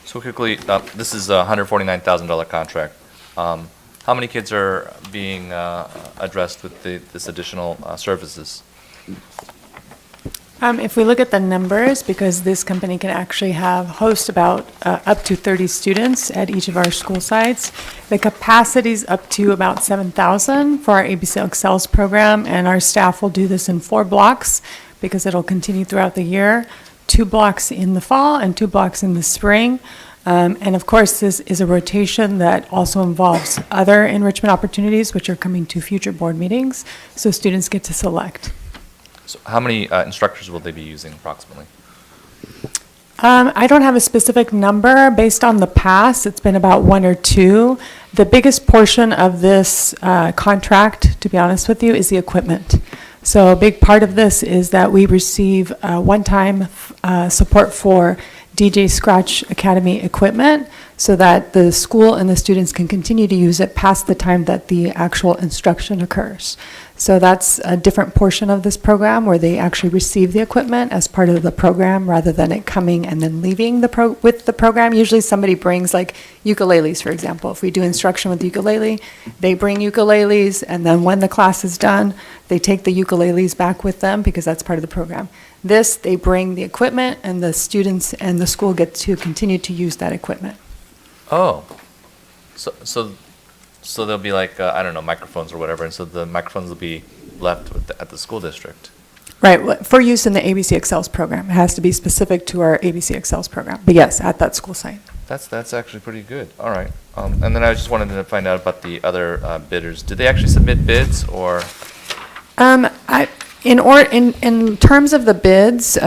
So quickly, this is a $149,000 contract. How many kids are being addressed with this additional services? If we look at the numbers, because this company can actually host about up to 30 students at each of our school sites, the capacity is up to about 7,000 for our ABC Excels program, and our staff will do this in 4 blocks because it'll continue throughout the year, 2 blocks in the fall and 2 blocks in the spring. And of course, this is a rotation that also involves other enrichment opportunities, which are coming to future board meetings, so students get to select. So how many instructors will they be using approximately? I don't have a specific number. Based on the past, it's been about 1 or 2. The biggest portion of this contract, to be honest with you, is the equipment. So a big part of this is that we receive one-time support for DJ Scratch Academy equipment so that the school and the students can continue to use it past the time that the actual instruction occurs. So that's a different portion of this program where they actually receive the equipment as part of the program rather than it coming and then leaving with the program. Usually somebody brings like ukuleles, for example. If we do instruction with ukulele, they bring ukuleles, and then when the class is done, they take the ukuleles back with them because that's part of the program. This, they bring the equipment, and the students and the school get to continue to use that equipment. Oh, so there'll be like, I don't know, microphones or whatever, and so the microphones will be left at the school district. Right, for use in the ABC Excels program. It has to be specific to our ABC Excels program, but yes, at that school site. That's actually pretty good. All right. And then I just wanted to find out about the other bidders. Did they actually submit bids, or? In terms of the bids,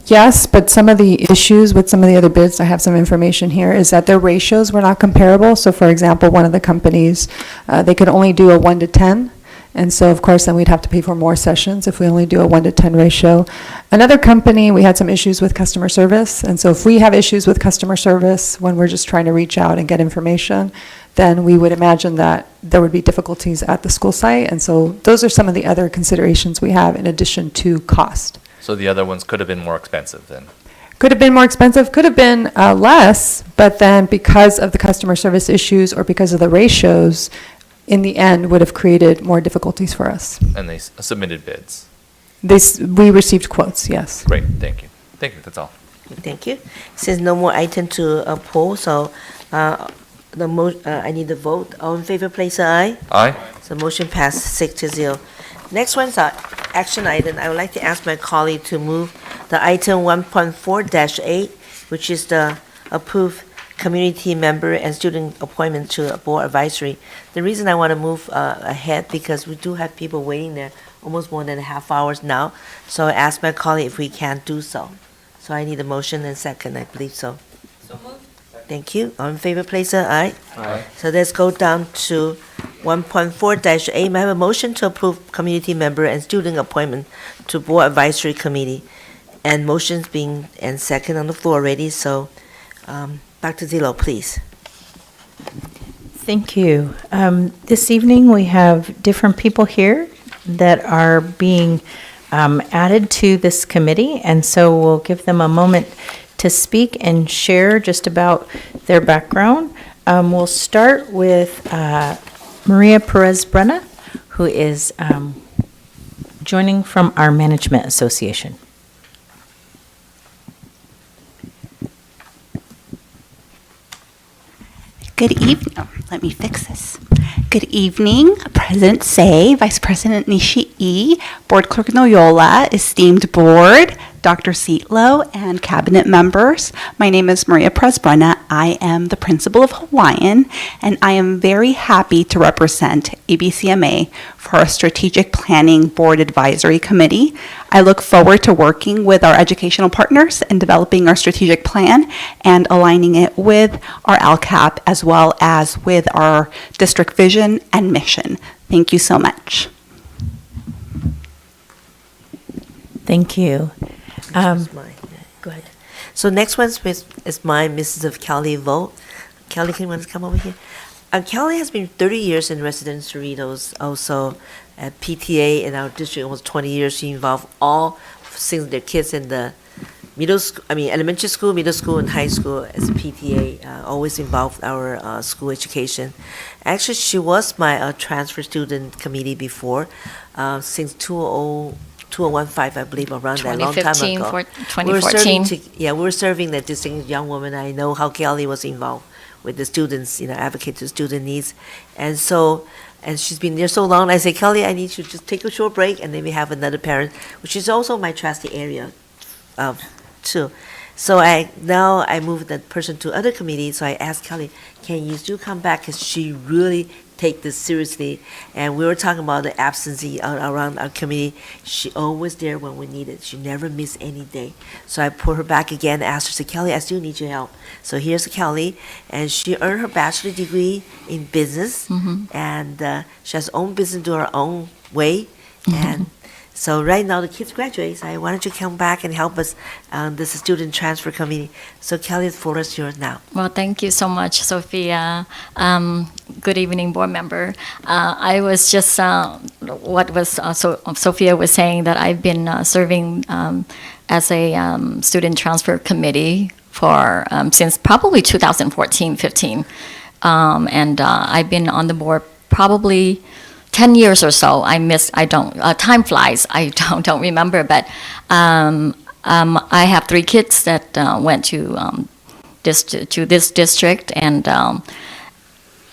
yes, but some of the issues with some of the other bids, I have some information here, is that their ratios were not comparable. So for example, one of the companies, they could only do a 1 to 10. And so of course then we'd have to pay for more sessions if we only do a 1 to 10 ratio. Another company, we had some issues with customer service. And so if we have issues with customer service when we're just trying to reach out and get information, then we would imagine that there would be difficulties at the school site. And so those are some of the other considerations we have in addition to cost. So the other ones could have been more expensive then? Could have been more expensive, could have been less, but then because of the customer service issues or because of the ratios, in the end would have created more difficulties for us. And they submitted bids? We received quotes, yes. Great, thank you. Thank you, that's all. Thank you. Since no more item to poll, so I need a vote. All in favor, please say aye. Aye. So motion passed 6-0. Next one's action item, I would like to ask my colleague to move the item 1.4-8, which is the approved community member and student appointment to a board advisory. The reason I want to move ahead because we do have people waiting there almost more than a half hours now. So I asked my colleague if we can do so. So I need a motion and second, I believe so. So moved. Thank you. All in favor, please say aye. Aye. So let's go down to 1.4-8. May I have a motion to approve community member and student appointment to board advisory committee? And motions being, and second on the floor already, so Dr. Zillow, please. Thank you. This evening, we have different people here that are being added to this committee, and so we'll give them a moment to speak and share just about their background. We'll start with Maria Perez Brenna, who is joining from our Management Association. Good evening. Oh, let me fix this. Good evening, President Say, Vice President Nishii, Board Clerk Noyola, esteemed board, Dr. Seatlow, and cabinet members. My name is Maria Presbrena. I am the principal of Hawaiian, and I am very happy to represent ABCMA for our Strategic Planning Board Advisory Committee. I look forward to working with our educational partners in developing our strategic plan and aligning it with our LCAP as well as with our district vision and mission. Thank you so much. Thank you. Go ahead. So next one is mine, Mrs. of Kelly Vogt. Kelly, can you want to come over here? Kelly has been 30 years in residence Cerritos, also at PTA in our district, almost 20 years. She involved all since their kids in the elementary school, middle school, and high school as PTA, always involved our school education. Actually, she was my transfer student committee before, since 2015, I believe, around that, long time ago. 2014. We were serving that distinguished young woman. I know how Kelly was involved with the students, advocate to student needs. And so, and she's been there so long, I say, Kelly, I need you to just take a short break, and then we have another parent, which is also my trustee area too. So now I moved that person to other committees, so I asked Kelly, can you still come back? Because she really take this seriously. And we were talking about the absentee around our committee. She always there when we need it. She never missed any day. So I put her back again, asked her, said, Kelly, I still need your help. So here's Kelly, and she earned her bachelor's degree in business, and she has her own business, do her own way, and so right now the kids graduate. So I wanted you to come back and help us on this student transfer committee. So Kelly, the floor is yours now. Well, thank you so much, Sophia. Good evening, board member. I was just Sophia was saying that I've been serving as a student transfer committee for since probably 2014-15, and I've been on the board probably 10 years or so. Time flies. I don't remember, but I have 3 kids that went to this district, and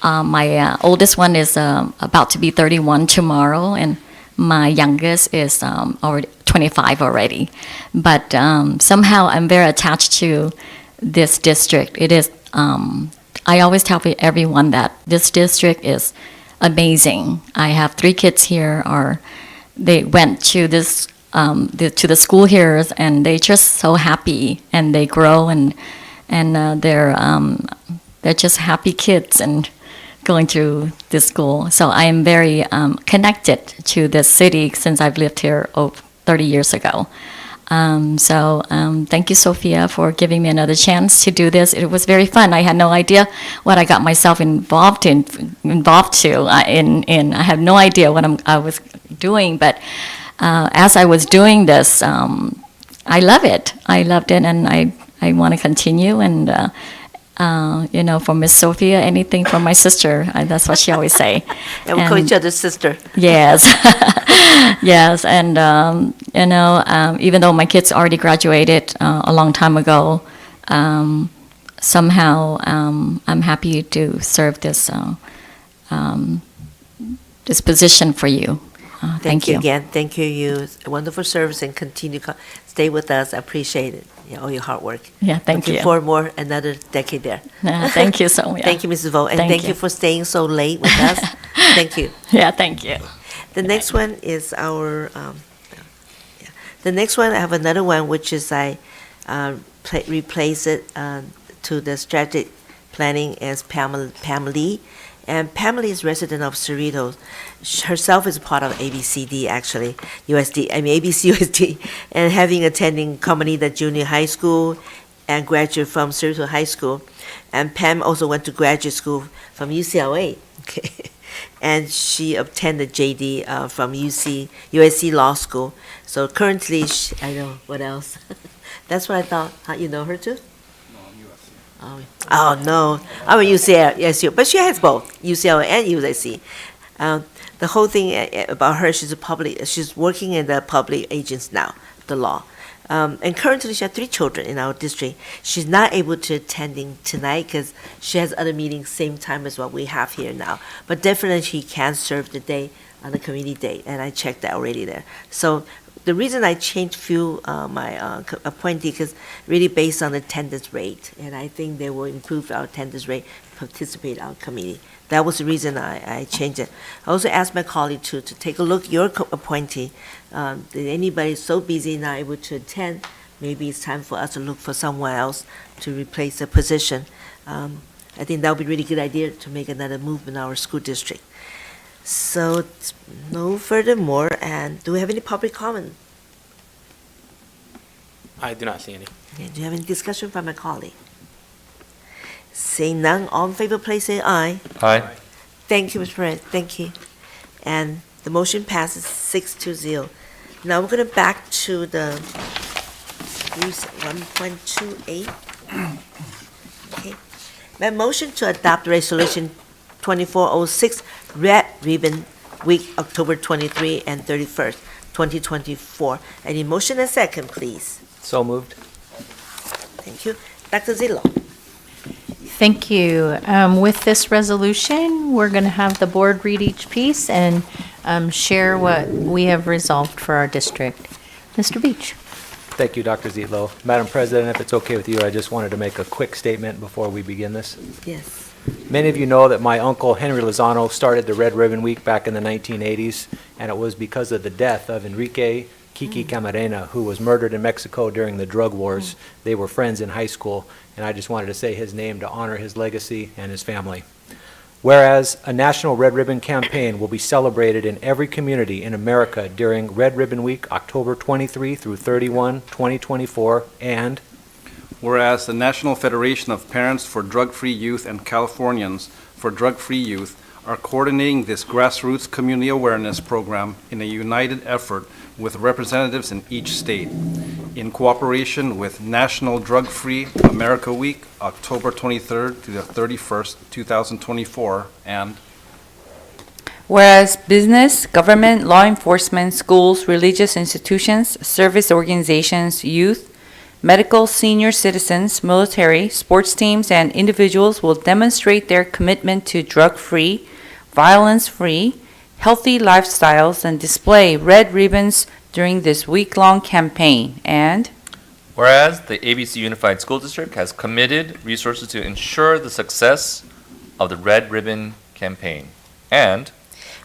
my oldest one is about to be 31 tomorrow, and my youngest is already 25 already. But somehow I'm very attached to this district. It is. I always tell everyone that this district is amazing. I have 3 kids here, they went to this to the school here, and they're just so happy, and they grow, and they're just happy kids and going through this school. So I am very connected to this city since I've lived here 30 years ago. Thank you, Sophia, for giving me another chance to do this. It was very fun. I had no idea what I got myself involved to. I have no idea what I was doing, but as I was doing this, I love it. I loved it, and I want to continue. And for Miss Sophia, anything from my sister. That's what she always say. And we call each other sister. Yes. Yes, and even though my kids already graduated a long time ago, somehow I'm happy to serve this this position for you. Thank you. again. Thank you. Wonderful service and continue, stay with us. I appreciate it. All your hard work. Yeah, thank Looking you. forward more another decade there. Thank you so much. Thank you, Mrs. Vo, and thank you for staying so late with us. Thank you. Yeah, thank you. The next one is our, the next one, I have another one, which is I replace it to the strategic planning as Pamela Lee. And Pamela is resident of Cerritos. Herself is part of ABCD, actually, ABCUSD, and having attending Comanita Junior High School and graduate from Cerritos High School. And Pam also went to graduate school from UCLA. Okay. And she obtained a JD from USC Law School. So currently, I know, what else? That's what I thought. How, you know her too? Oh, no. I'm a UCLA, yes, but she has both, UCLA and USC. The whole thing about her, she's working in the public agents now, the law. And currently she has 3 children in our district. She's not able to attending tonight because she has other meetings same time as what we have here now. But definitely she can serve the day on the community day, and I checked that already there. So the reason I changed few my appointee because really based on attendance rate, and I think they will improve our attendance rate, participate in our committee. That was the reason I changed it. I also asked my colleague to take a look your appointee. If anybody so busy not able to attend, maybe it's time for us to look for someone else to replace the position. I think that would be a really good idea to make another move in our school district. So, no furthermore, and do we have any public comment? I do not see any. Okay, do you have any discussion from my colleague? Seeing none, all in favor, please say aye. Aye. Thank you, Mr. Perez, thank you. And the motion passes 6-0. Now we're going to back to the 1.28. Okay. My motion to adopt resolution 2406, Red Ribbon Week, October 23 and 31st, 2024. Any motion and second, please? So moved. Thank you. Dr. Zillow. Thank you. With this resolution, we're going to have the board read each piece and share what we have resolved for our district. Mr. Beach. Thank you, Dr. Zietlow. Madam President, if it's okay with you, I just wanted to make a quick statement before we begin this. Yes. Many of you know that my uncle, Henry Lozano, started the Red Ribbon Week back in the 1980s, and it was because of the death of Enrique Kiki Camarena, who was murdered in Mexico during the drug wars. They were friends in high school, and I just wanted to say his name to honor his legacy and his family. Whereas a national Red Ribbon campaign will be celebrated in every community in America during Red Ribbon Week, October 23 through 31, 2024, and whereas the National Federation of Parents for Drug-Free Youth and Californians for Drug-Free Youth are coordinating this grassroots community awareness program in a united effort with representatives in each state, in cooperation with National Drug-Free America Week, October 23rd to the 31st, 2024, and whereas business, government, law enforcement, schools, religious institutions, service organizations, youth, medical, senior citizens, military, sports teams, and individuals will demonstrate their commitment to drug-free, violence-free, healthy lifestyles and display red ribbons during this week-long campaign. And whereas the ABC Unified School District has committed resources to ensure the success of the Red Ribbon campaign. And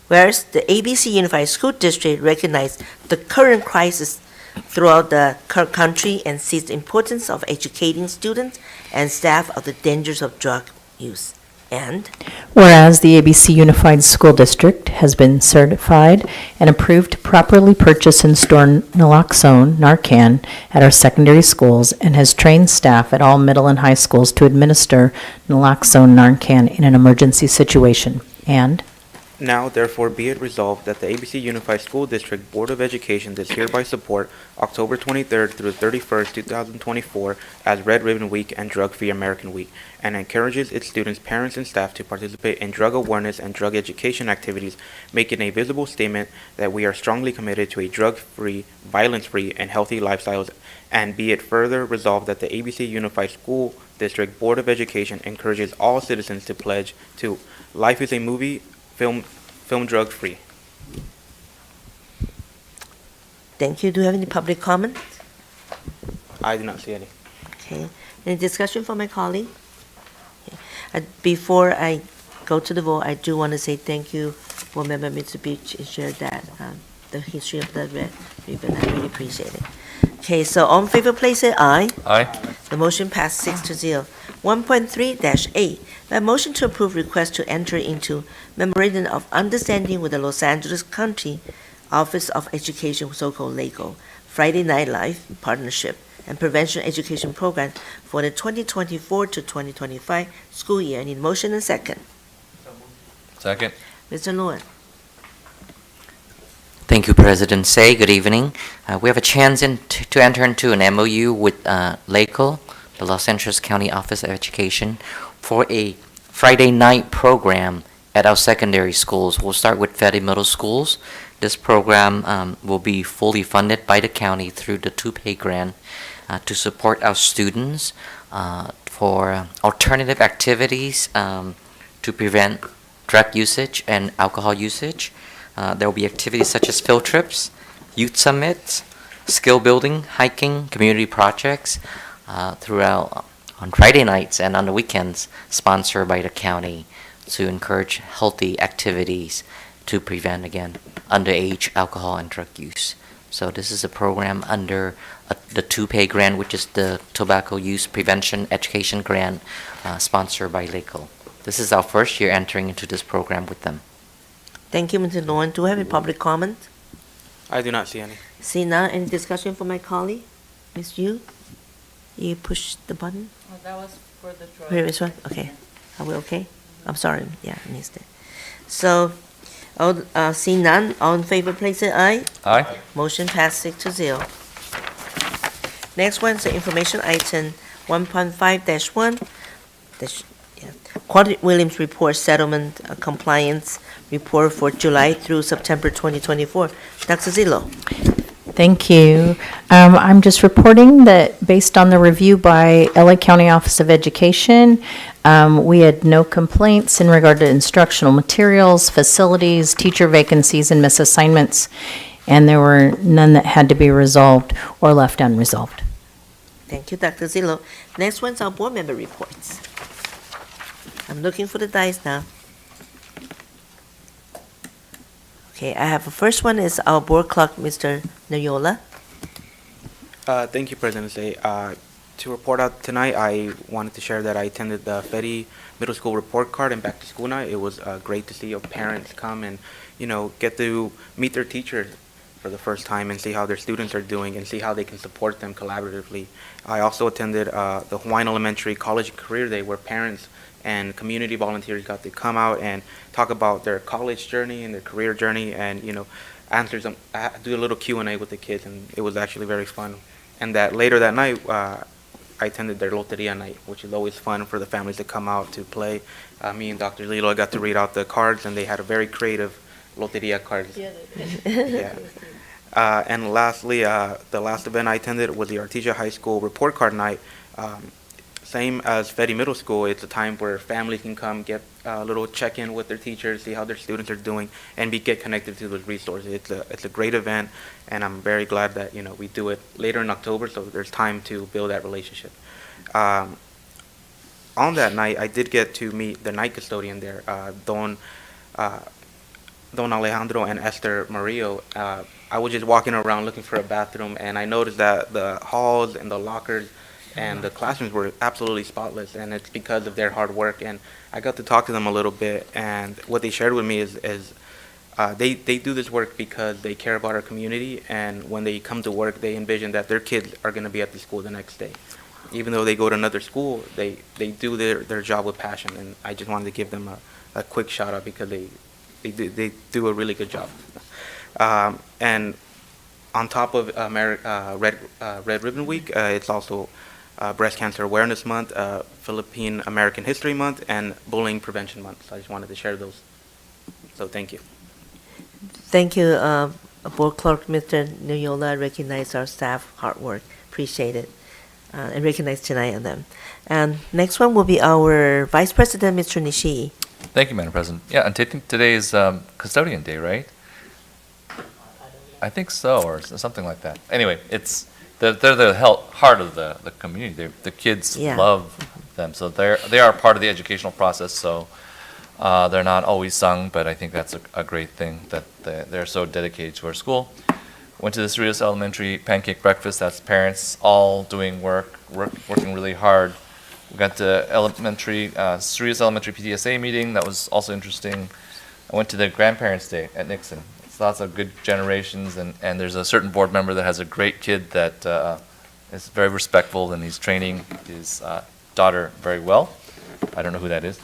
whereas the ABC Unified School District recognized the current crisis throughout the country and sees the importance of educating students and staff of the dangers of drug use. And whereas the ABC Unified School District has been certified and approved to properly purchase and store naloxone, Narcan, at our secondary schools and has trained staff at all middle and high schools to administer naloxone, Narcan in an emergency situation. And now, therefore, be it resolved that the ABC Unified School District Board of Education does hereby support October 23rd through 31st, 2024 as Red Ribbon Week and Drug-Free American Week, and encourages its students, parents, and staff to participate in drug awareness and drug education activities, making a visible statement that we are strongly committed to a drug-free, violence-free, and healthy lifestyles. And be it further resolved that the ABC Unified School District Board of Education encourages all citizens to pledge to Life is a Movie, film drug-free. Thank you. Do you have any public comment? I do not see any. Okay. Any discussion from my colleague? Okay. Before I go to the vote, I do want to say thank you, Board Member Mr. Beach, and share that, the history of the red ribbon. I really appreciate it. Okay, so all in favor, please say aye. Aye. The motion passed 6-0. 1.3-8, a motion to approve request to enter into memorandum of understanding with the Los Angeles County Office of Education, so-called LACO, Friday Night Live Partnership and Prevention Education Program for the 2024 to 2025 school year. I need motion and second. Second. Mr. Nguyen. Thank you, President Say. Good evening. We have a chance to enter into an MOU with LACO, the Los Angeles County Office of Education, for a Friday night program at our secondary schools. We'll start with Ferry Middle Schools. This program will be fully funded by the county through the 2-pay grant to support our students for alternative activities to prevent drug usage and alcohol usage. There will be activities such as field trips, youth summits, skill building, hiking, community projects throughout on Friday nights and on the weekends, sponsored by the county to encourage healthy activities to prevent, again, underage alcohol and drug use. So this is a program under the 2-pay grant, which is the Tobacco Use Prevention Education Grant sponsored by LACO. This is our first year entering into this program with them. Thank you, Mr. Nguyen. Do we have any public comment? I do not see any. See none. Any discussion from my colleague? Ms. Yu? You push the button? That was for the drug. Previous one? Okay. Are we okay? I'm sorry. Yeah, I missed it. So, see none. All in favor, please say aye. Aye. Motion passed 6-0. Next one is the information item 1.5-1. Quadri Williams Report Settlement Compliance Report for July through September 2024. Dr. Zillow. Thank you. I'm just reporting that based on the review by LA County Office of Education, we had no complaints in regard to instructional materials, facilities, teacher vacancies, and misassignments, and there were none that had to be resolved or left unresolved. Thank you, Dr. Zillow. Next one's our board member reports. I'm looking for the dice now. Okay, I have the first one is our board clerk, Mr. Noyola. Thank you, President Say. To report out tonight, I wanted to share that I attended the Ferry Middle School report card and back to school night. It was great to see parents come and, get to meet their teachers for the first time and see how their students are doing and see how they can support them collaboratively. I also attended the Hawaiian Elementary College Career Day, where parents and community volunteers got to come out and talk about their college journey and their career journey and, answer some, do a little Q&A with the kids, and it was actually very fun. And that later that night, I attended their Loteria night, which is always fun for the families to come out to play. Me and Dr. Lilo got to read out the cards, and they had a very creative Loteria cards. Yeah. And lastly, the last event I attended was the Artesia High School report card night. Same as Ferry Middle School, it's a time where families can come get a little check-in with their teachers, see how their students are doing, and get connected to those resources. It's a great event, and I'm very glad that we do it later in October, so there's time to build that relationship. On that night, I did get to meet the night custodian there, Don Alejandro and Esther Murillo. I was just walking around looking for a bathroom, and I noticed that the halls and the lockers and the classrooms were absolutely spotless, and it's because of their hard work. And I got to talk to them a little bit, and what they shared with me is they do this work because they care about our community, and when they come to work, they envision that their kids are going to be at the school the next day. Even though they go to another school, they do their job with passion, and I just wanted to give them a quick shout out because they do a really good job. And on top of Red Ribbon Week, it's also Breast Cancer Awareness Month, Philippine American History Month, and Bullying Prevention Month. So I just wanted to share those. So thank you. Thank you, Board Clerk Mr. Noyola. I recognize our staff hard work. Appreciate it. And recognize tonight on them. And next one will be our Vice President, Mr. Nishii. Thank you, Madam President. Yeah, and today is Custodian Day, right? I think so, or something like that. Anyway, they're the heart of the community. The kids Yeah. love them, so they are part of the educational process. So they're not always sung, but I think that's a great thing that they're so dedicated to our school. Went to the Cerritos Elementary pancake breakfast. That's parents all doing working really hard. We got the Cerritos Elementary PTSA meeting. That was also interesting. I went to the Grandparents' Day at Nixon. It's lots of good generations, and there's a certain board member that has a great kid that is very respectful, and he's training his daughter very well. I don't know who that is.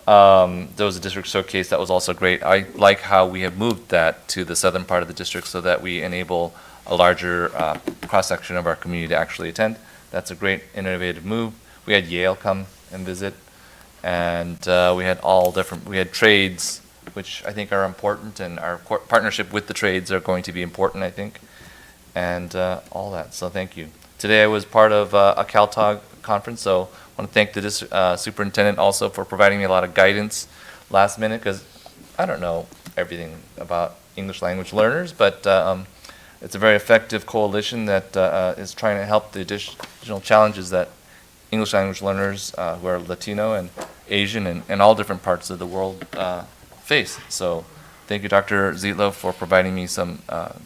There was a district showcase that was also great. I like how we have moved that to the southern part of the district so that we enable a larger cross-section of our community to actually attend. That's a great innovative move. We had Yale come and visit, and we had trades, which I think are important, and our partnership with the trades are going to be important, I think, and all that. So thank you. Today I was part of a CalTOG conference, so I want to thank the superintendent also for providing me a lot of guidance last minute, because I don't know everything about English language learners, but it's a very effective coalition that is trying to help the additional challenges that English language learners who are Latino and Asian and all different parts of the world face. So thank you, Dr. Zietlow, for providing me some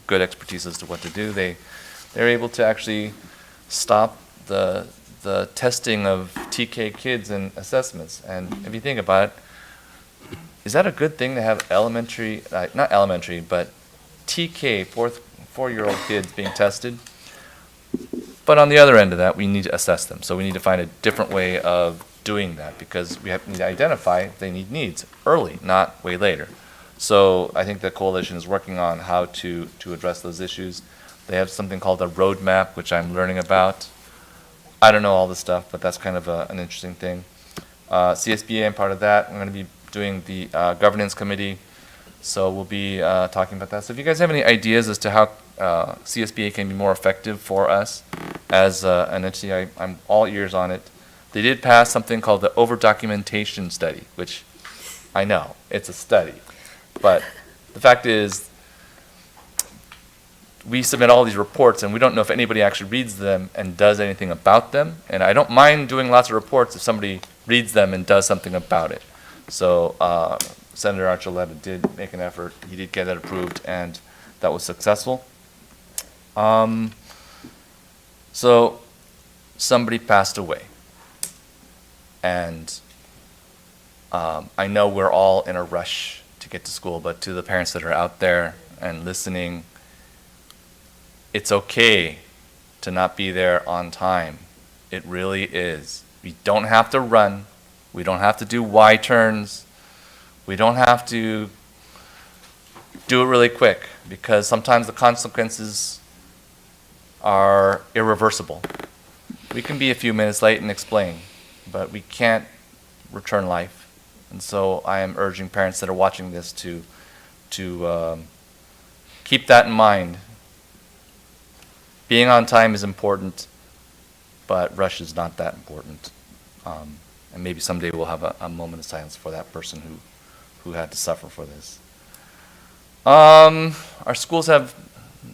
good expertise as to what to do. They're able to actually stop the testing of TK kids in assessments. And if you think about it, is that a good thing to have elementary, not elementary, but TK, four-year-old kids being tested? But on the other end of that, we need to assess them. So we need to find a different way of doing that, because we need to identify if they need needs early, not way later. So I think the coalition is working on how to address those issues. They have something called a roadmap, which I'm learning about. I don't know all this stuff, but that's kind of an interesting thing. CSBA, I'm part of that. I'm going to be doing the governance committee, so we'll be talking about that. So if you guys have any ideas as to how CSBA can be more effective for us as an entity, I'm all ears on it. They did pass something called the over-documentation study, which I know, it's a study. But the fact is, we submit all these reports and we don't know if anybody actually reads them and does anything about them. And I don't mind doing lots of reports if somebody reads them and does something about it. So Senator Archuleta did make an effort. He did get that approved, and that was successful. So somebody passed away. And I know we're all in a rush to get to school, but to the parents that are out there and listening, it's okay to not be there on time. It really is. We don't have to run. We don't have to do Y turns. We don't have to do it really quick, because sometimes the consequences are irreversible. We can be a few minutes late and explain, but we can't return life. And so I am urging parents that are watching this to keep that in mind. Being on time is important, but rush is not that important. And maybe someday we'll have a moment of silence for that person who had to suffer for this. Our schools have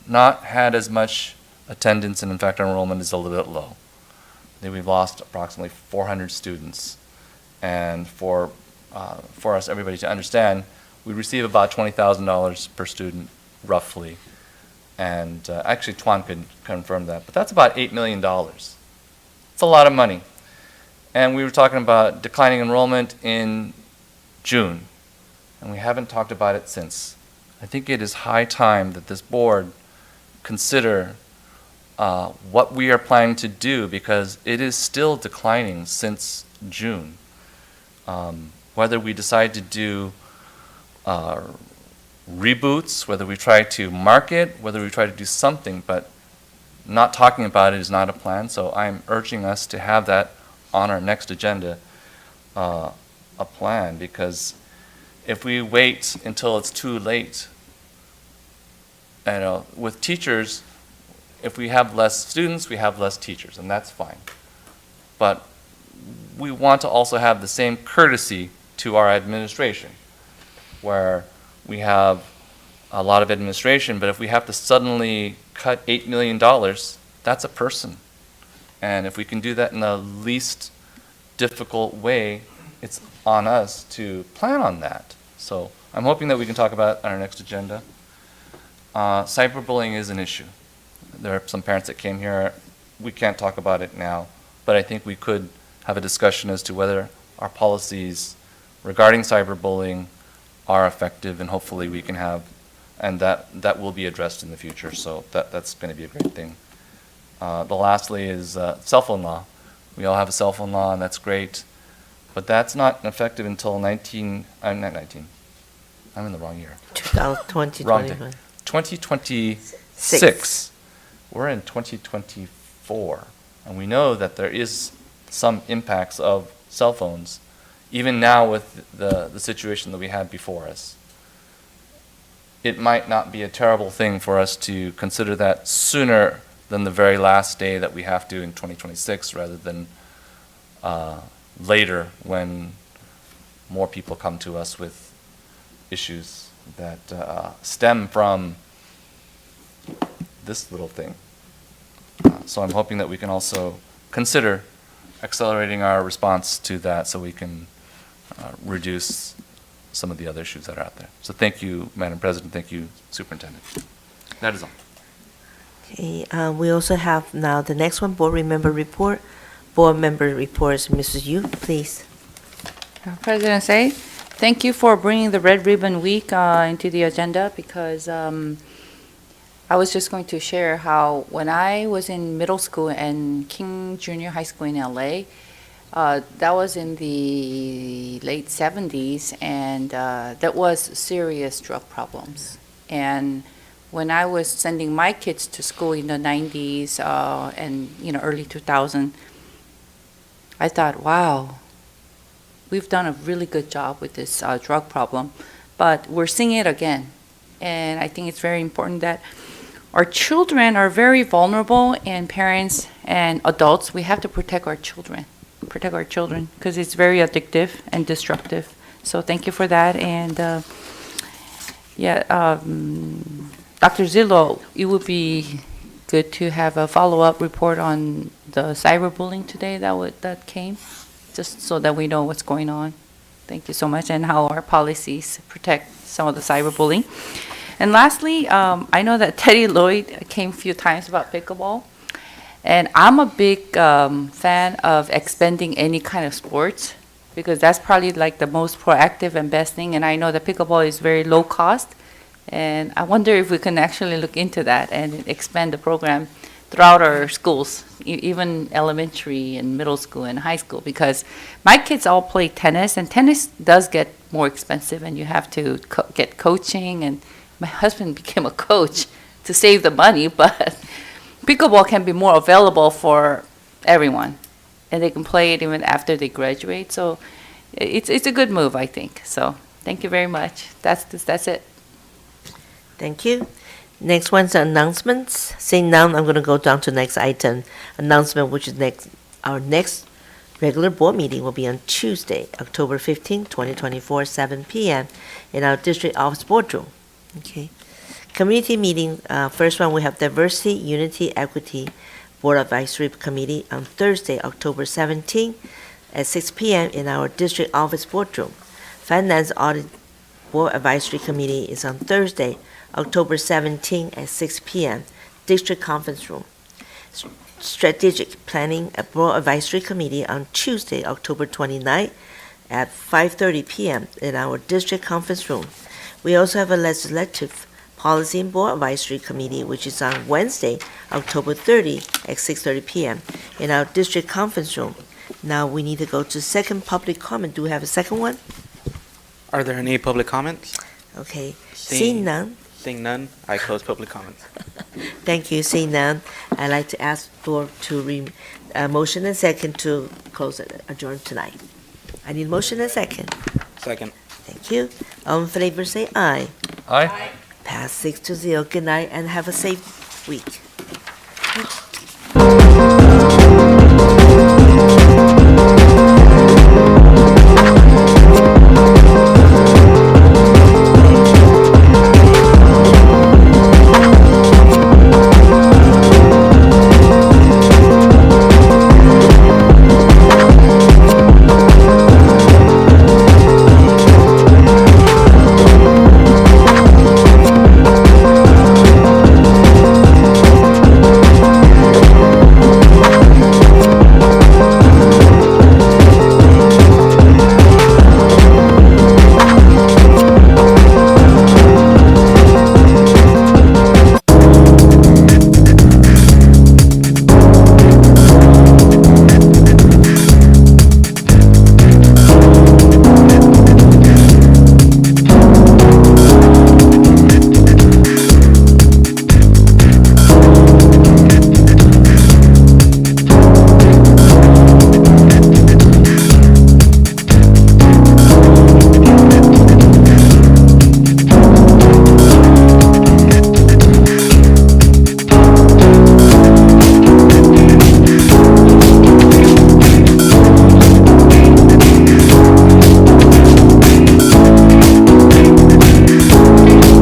not had as much attendance, and in fact our enrollment is a little bit low. I think we've lost approximately 400 students. And for us, everybody to understand, we receive about $20,000 per student, roughly. And actually, Tuan could confirm that. But that's about $8 million. It's a lot of money. And we were talking about declining enrollment in June. And we haven't talked about it since. I think it is high time that this board consider what we are planning to do, because it is still declining since June. Whether we decide to do reboots, whether we try to market, whether we try to do something, but not talking about it is not a plan. So I'm urging us to have that on our next agenda, a plan, because if we wait until it's too late, with teachers, if we have less students, we have less teachers, and that's fine. But we want to also have the same courtesy to our administration, where we have a lot of administration, but if we have to suddenly cut $8 million, that's a person. And if we can do that in the least difficult way, it's on us to plan on that. So I'm hoping that we can talk about it on our next agenda. Cyberbullying is an issue. There are some parents that came here. We can't talk about it now, but I think we could have a discussion as to whether our policies regarding cyberbullying are effective, and hopefully we can have, and that will be addressed in the future. So that's going to be a great thing. The lastly is cell phone law. We all have a cell phone law, and that's great, but that's not effective until I'm in the wrong year. 2026. We're in 2024, and we know that there is some impacts of cell phones, even now with the situation that we had before us. It might not be a terrible thing for us to consider that sooner than the very last day that we have to in 2026, rather than later when more people come to us with issues that stem from this little thing. So I'm hoping that we can also consider accelerating our response to that so we can reduce some of the other issues that are out there. So thank you, Madam President. Thank you, Superintendent. That is all. Okay, we also have now the next one, board member report. Board member reports, Mrs. Yu, please. President Say, thank you for bringing the Red Ribbon Week into the agenda, because I was just going to share how when I was in middle school and King Junior High School in LA, that was in the late 70s, and that was serious drug problems. And when I was sending my kids to school in the 90s and early 2000, I thought, wow, we've done a really good job with this drug problem, but we're seeing it again. And I think it's very important that our children are very vulnerable, and parents and adults, we have to protect our children, because it's very addictive and destructive. So thank you for that. And Dr. Zillow, it would be good to have a follow-up report on the cyberbullying today that came, just so that we know what's going on. Thank you so much, and how our policies protect some of the cyberbullying. And lastly, I know that Teddy Lloyd came a few times about pickleball, and I'm a big fan of expanding any kind of sports, because that's probably like the most proactive and best thing. And I know that pickleball is very low cost, and I wonder if we can actually look into that and expand the program throughout our schools, even elementary and middle school and high school, because my kids all play tennis, and tennis does get more expensive, and you have to get coaching, and my husband became a coach to save the money, but pickleball can be more available for everyone, and they can play it even after they graduate. So it's a good move, I think. So thank you very much. That's it. Thank you. Next one's announcements. Seeing none, I'm going to go down to next item. Announcement, which is our next regular board meeting will be on Tuesday, October 15, 2024, 7 p.m. in our district office boardroom. Okay. Community meeting, first one, we have Diversity, Unity, Equity Board Advisory Committee on Thursday, October 17 at 6 p.m. in our district office boardroom. Finance Audit Board Advisory Committee is on Thursday, October 17 at 6 p.m. District Conference Room. Strategic Planning Board Advisory Committee on Tuesday, October 29 at 5:30 p.m. in our District Conference Room. We also have a Legislative Policy and Board Advisory Committee, which is on Wednesday, October 30 at 6:30 p.m. in our District Conference Room. Now we need to go to second public comment. Do we have a second one? Are there any public comments? Okay. Seeing none. Seeing none, I close public comments. Thank you. Seeing none, I'd like to ask for motion and second to close it, adjourn tonight. I need motion and second. Second. Thank you. All in favor say aye. Aye. Pass 6-0. Good night and have a safe week.